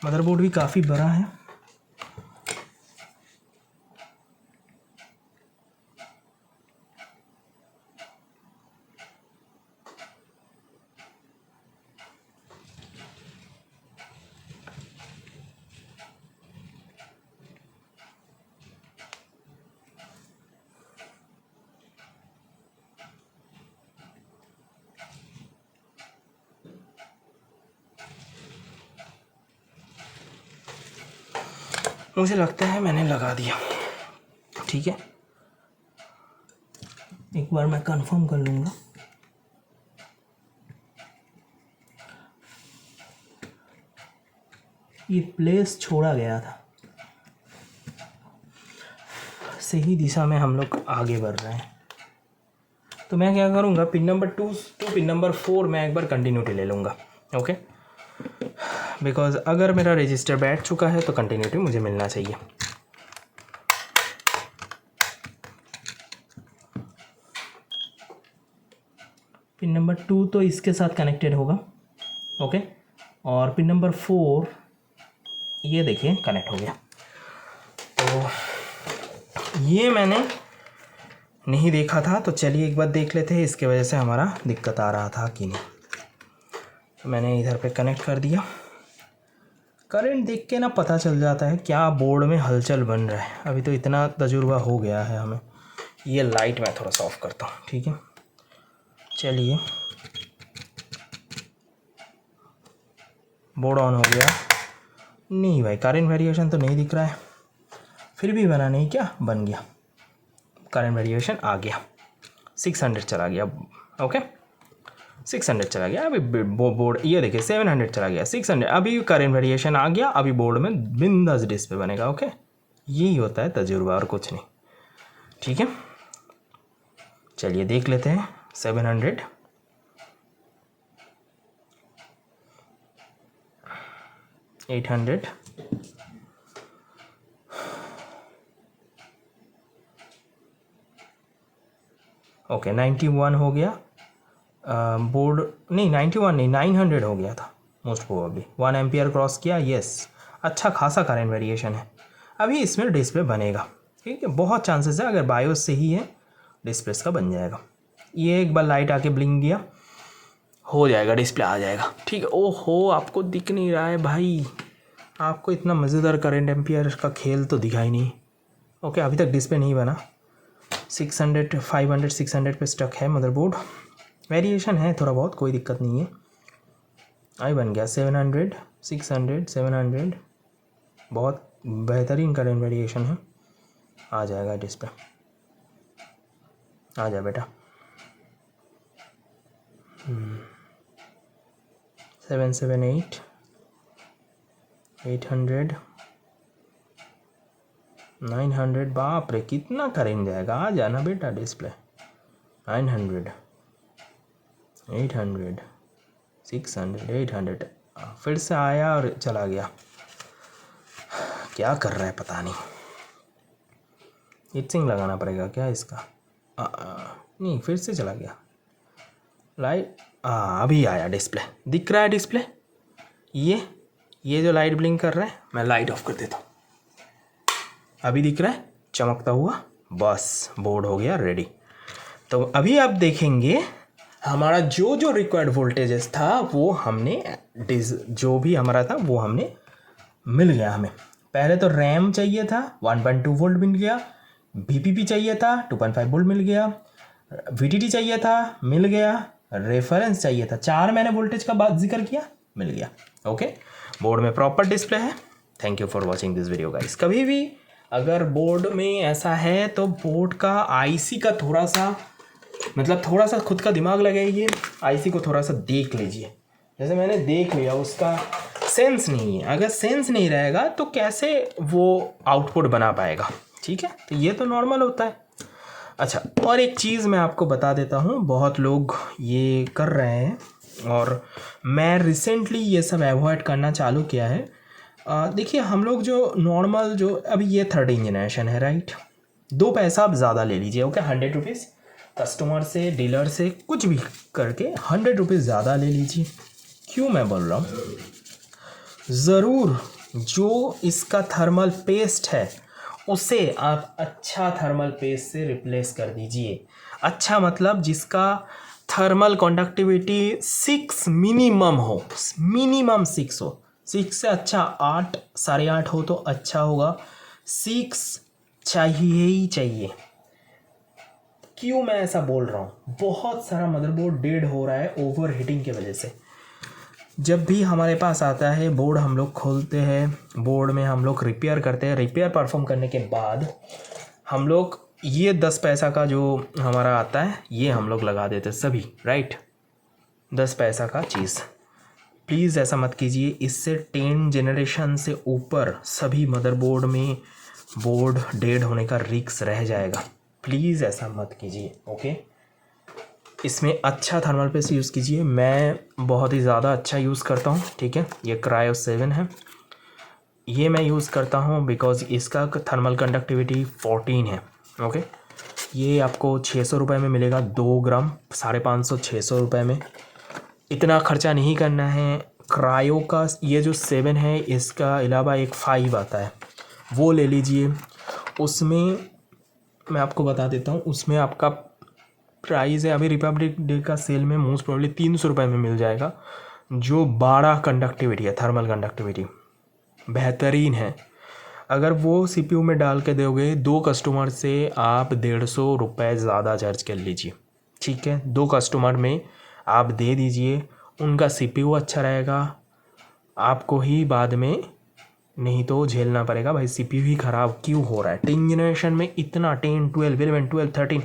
मदरबोर्ड भी काफ़ी बड़ा है। मुझे लगता है मैंने लगा दिया। ठीक है, एक बार मैं कंफर्म कर लूँगा। ये प्लेस छोड़ा गया था, सही दिशा में हम लोग आगे बढ़ रहे हैं। तो मैं क्या करूँगा, pin number 2 to pin number 4 मैं एक बार कंटिन्यूटी ले लूँगा। ओके, बिकॉज अगर मेरा रजिस्टर बैठ चुका है तो कंटिन्यूटी मुझे मिलना चाहिए। पिन नंबर 2 तो इसके साथ कनेक्टेड होगा। ओके, और पिन नंबर 4 ये देखिए कनेक्ट हो गया। तो ये मैंने नहीं देखा था, तो चलिए एक बार देख लेते हैं इसके वजह से हमारा दिक्कत आ रहा था कि नहीं। तो मैंने इधर पे कनेक्ट कर दिया। करंट देख के ना पता चल जाता है क्या बोर्ड में हलचल बन रहा है। अभी तो इतना तजुर्बा हो गया है हमें। ये लाइट मैं थोड़ा सा ऑफ करता हूँ। ठीक है, चलिए बोर्ड ऑन हो गया। नहीं भाई, करंट वेरिएशन तो नहीं दिख रहा है, फिर भी बना नहीं, क्या बन गया, करंट वेरिएशन आ गया, 600 चला गया। ओके, 600 चला गया। अभी बोर्ड ये देखिए 700 चला गया, 600, अभी करंट वेरिएशन आ गया। अभी बोर्ड में बिंदास डिस्प्ले बनेगा। ओके, यही होता है तजुर्बा और कुछ नहीं। ठीक है, चलिए देख लेते हैं 700, $800, ओके 91 हो गया। बोर्ड नहीं 91 नहीं 900 हो गया था मोस्ट प्रोबेबली। 1 एम्पियर क्रॉस किया। यस, अच्छा खासा करंट वेरिएशन है। अभी इसमें डिस्प्ले बनेगा। ठीक है, बहुत चांसेस है, अगर बायोस सही है डिस्प्ले का बन जाएगा। ये एक बार लाइट आके ब्लिंक दिया, हो जाएगा, डिस्प्ले आ जाएगा। ठीक है, ओहो आपको दिख नहीं रहा है भाई, आपको इतना मज़ेदार करंट एम्पियर का खेल तो दिखा ही नहीं। ओके, अभी तक डिस्प्ले नहीं बना। 600 500 600 पे स्टक है मदरबोर्ड। वेरिएशन है थोड़ा बहुत, कोई दिक्कत नहीं है। आई बन गया 700 600 700, बहुत बेहतरीन करंट वेरिएशन है। आ जाएगा डिस्प्ले, आ जा बेटा। 778 800 900, बाप रे कितना करेंगे जाएगा। आ जाना बेटा डिस्प्ले। 900 800 600 800, फिर से आया और चला गया। क्या कर रहा है पता नहीं। हीटसिंक लगाना पड़ेगा क्या इसका? नहीं, फिर से चला गया। लाइट अभी आया डिस्प्ले, दिख रहा है डिस्प्ले। ये जो लाइट ब्लिंक कर रहा है, मैं लाइट ऑफ कर देता हूँ। अभी दिख रहा है चमकता हुआ। बस बोर्ड हो गया रेडी। तो अभी आप देखेंगे हमारा जो रिक्वायर्ड वोल्टेजेस था वो हमने जो भी हमारा था वो हमने मिल गया हमें। पहले तो रैम चाहिए था 1.2 वोल्ट मिल गया, VPP चाहिए था 2.5 वोल्ट मिल गया, VDD चाहिए था मिल गया, रेफरेंस चाहिए था 4 मैंने वोल्टेज का बात जिक्र किया, मिल गया। ओके, बोर्ड में प्रॉपर डिस्प्ले है। Thank you for watching this video guys. कभी भी अगर बोर्ड में ऐसा है तो बोर्ड का IC का थोड़ा सा थोड़ा सा खुद का दिमाग लगाइए, IC को थोड़ा सा देख लीजिए। जैसे मैंने देख लिया, उसका सेंस नहीं है। अगर सेंस नहीं रहेगा तो कैसे वो आउटपुट बना पाएगा? ठीक है, तो ये तो नॉर्मल होता है। अच्छा, और एक चीज़ मैं आपको बता देता हूँ, बहुत लोग ये कर रहे हैं और मैं रिसेंटली ये सब अवॉइड करना चालू किया है। देखिए, हम लोग जो नॉर्मल जो अभी ये 13 जनरेशन है, राइट, 2 पैसा आप ज़्यादा ले लीजिए। ओके, 100 रुपीज़ कस्टमर से, डीलर से, कुछ भी करके 100 रुपीज़ ज़्यादा ले लीजिए। क्यों मैं बोल रहा हूँ? ज़रूर जो इसका थर्मल पेस्ट है उसे आप अच्छा थर्मल पेस्ट से रिप्लेस कर दीजिए। अच्छा मतलब जिसका थर्मल कंडक्टिविटी 6 मिनिमम हो, मिनिमम 6 हो। 6 से अच्छा 8 8.5 हो तो अच्छा होगा। 6 चाहिए ही चाहिए। क्यों मैं ऐसा बोल रहा हूँ? बहुत सारा मदरबोर्ड डेड हो रहा है ओवर हीटिंग की वजह से। जब भी हमारे पास आता है बोर्ड, हम लोग खोलते हैं, बोर्ड में हम लोग रिपेयर करते हैं। रिपेयर परफॉर्म करने के बाद हम लोग ये 10 पैसा का जो हमारा आता है ये हम लोग लगा देते सभी, राइट, 10 पैसा का चीज़। प्लीज़ ऐसा मत कीजिए, इससे 10 जनरेशन से ऊपर सभी मदरबोर्ड में बोर्ड डेड होने का रिस्क रह जाएगा। प्लीज़ ऐसा मत कीजिए। ओके, इसमें अच्छा थर्मल पेस्ट यूज़ कीजिए। मैं बहुत ही ज़्यादा अच्छा यूज़ करता हूँ, ठीक है। ये क्रायो 7 है, ये मैं यूज़ करता हूँ बिकॉज़ इसका थर्मल कंडक्टिविटी 14 है। ओके, ये आपको 600 रुपये में मिलेगा, 2 ग्राम 550 600 रुपये में। इतना ख़र्चा नहीं करना है। क्रायो का ये जो 7 है, इसका अलावा एक 5 आता है, वो ले लीजिए। उसमें मैं आपको बता देता हूँ, उसमें आपका प्राइस है अभी रिपब्लिक डे का सेल में मोस्ट प्रोबेबली 300 रुपये में मिल जाएगा, जो 12 कंडक्टिविटी है, थर्मल कंडक्टिविटी बेहतरीन है। अगर वो CPU में डाल के दोगे 2 कस्टमर से आप 150 रुपये ज़्यादा चार्ज कर लीजिए, ठीक है। 2 कस्टमर में आप दे दीजिए, उनका CPU अच्छा रहेगा, आपको ही बाद में नहीं तो झेलना पड़ेगा भाई CPU ही ख़राब क्यों हो रहा है। 10 जनरेशन में इतना 10 12 11 12 13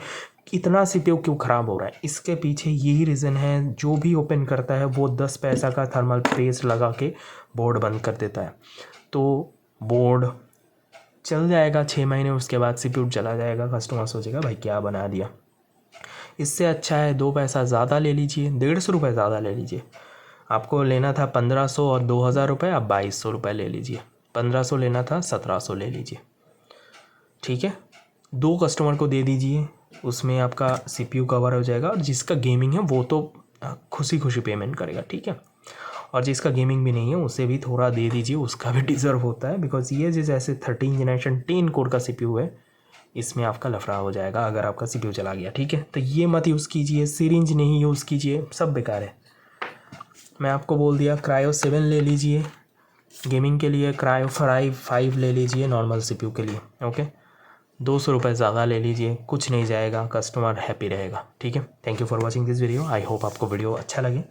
इतना CPU क्यों ख़राब हो रहा है? इसके पीछे यही रीज़न है, जो भी ओपन करता है वो 10 पैसा का थर्मल पेस्ट लगा के बोर्ड बंद कर देता है। तो बोर्ड चल जाएगा 6 महीने, उसके बाद CPU चला जाएगा, कस्टमर सोचेगा भाई क्या बना दिया। इससे अच्छा है 2 पैसा ज़्यादा ले लीजिए, 150 रुपये ज़्यादा ले लीजिए। आपको लेना था 1500 और 2000 रुपये, आप 2200 रुपये ले लीजिए। 1500 लेना था 1700 ले लीजिए, ठीक है। 2 कस्टमर को दे दीजिए, उसमें आपका CPU कवर हो जाएगा। और जिसका गेमिंग है वो तो खुशी खुशी पेमेंट करेगा, ठीक है। और जिसका गेमिंग भी नहीं है उसे भी थोड़ा दे दीजिए, उसका भी डिज़र्व होता है। बिकॉज ये जैसे 13 जनरेशन 10 कोर का CPU है, इसमें आपका लफड़ा हो जाएगा अगर आपका CPU चला गया, ठीक है। तो ये मत यूज़ कीजिए, सिरिंज नहीं यूज़ कीजिए, सब बेकार है। मैं आपको बोल दिया क्रायो 7 ले लीजिए गेमिंग के लिए, क्रायो 5 ले लीजिए नॉर्मल CPU के लिए। ओके, 200 रुपये ज़्यादा ले लीजिए, कुछ नहीं जाएगा, कस्टमर हैप्पी रहेगा, ठीक है। Thank you for watching this video. I hope आपको वीडियो अच्छा लगे,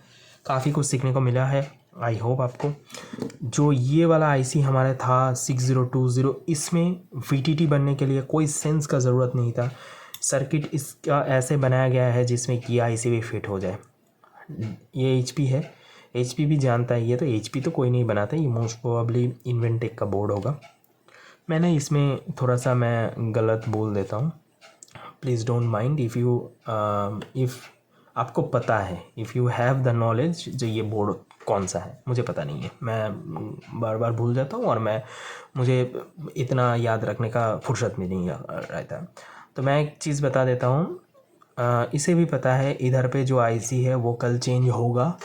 काफ़ी कुछ सीखने को मिला है। आई होप आपको जो ये वाला आईसी हमारा था 6020, इसमें वीटीटी बनने के लिए कोई सेंस का ज़रूरत नहीं था। सर्किट इसका ऐसे बनाया गया है जिसमें कि आईसी भी फिट हो जाए। ये एचपी है, एचपी भी जानता है ये, तो एचपी तो कोई नहीं बनाता, ये मोस्ट प्रोबेबली इन्वेंटेक का बोर्ड होगा। मैंने इसमें थोड़ा सा मैं गलत बोल देता हूँ, प्लीज़ डोंट माइंड। इफ़ आपको पता है, if you have the knowledge, जो ये बोर्ड कौन सा है मुझे पता नहीं है, मैं बार बार भूल जाता हूँ और मुझे इतना याद रखने का फुर्सत में नहीं रहता। तो मैं एक चीज़ बता देता हूँ, इसे भी पता है इधर पे जो आईसी है वो कल चेंज होगा,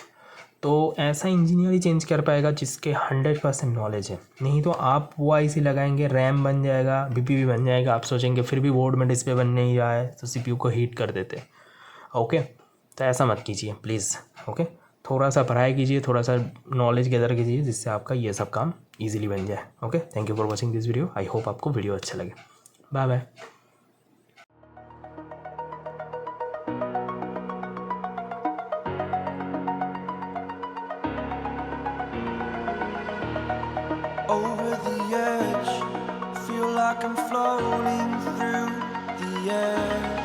तो ऐसा इंजीनियर ही चेंज कर पाएगा जिसके 100% नॉलेज है। नहीं तो आप वो आईसी लगाएंगे, रैम बन जाएगा, बीपीवी बन जाएगा, आप सोचेंगे फिर भी बोर्ड में डिस्प्ले बन नहीं रहा है, तो सीपीयू को हीट कर देते। ओके, तो ऐसा मत कीजिए प्लीज़। ओके, थोड़ा सा पढ़ाई कीजिए, थोड़ा सा नॉलेज गैदर कीजिए, जिससे आपका ये सब काम ईजिली बन जाए। Okay, thank you for watching this video. I hope आपको वीडियो अच्छा लगे। Bye bye. Over the edge, feel like I'm floating through the air.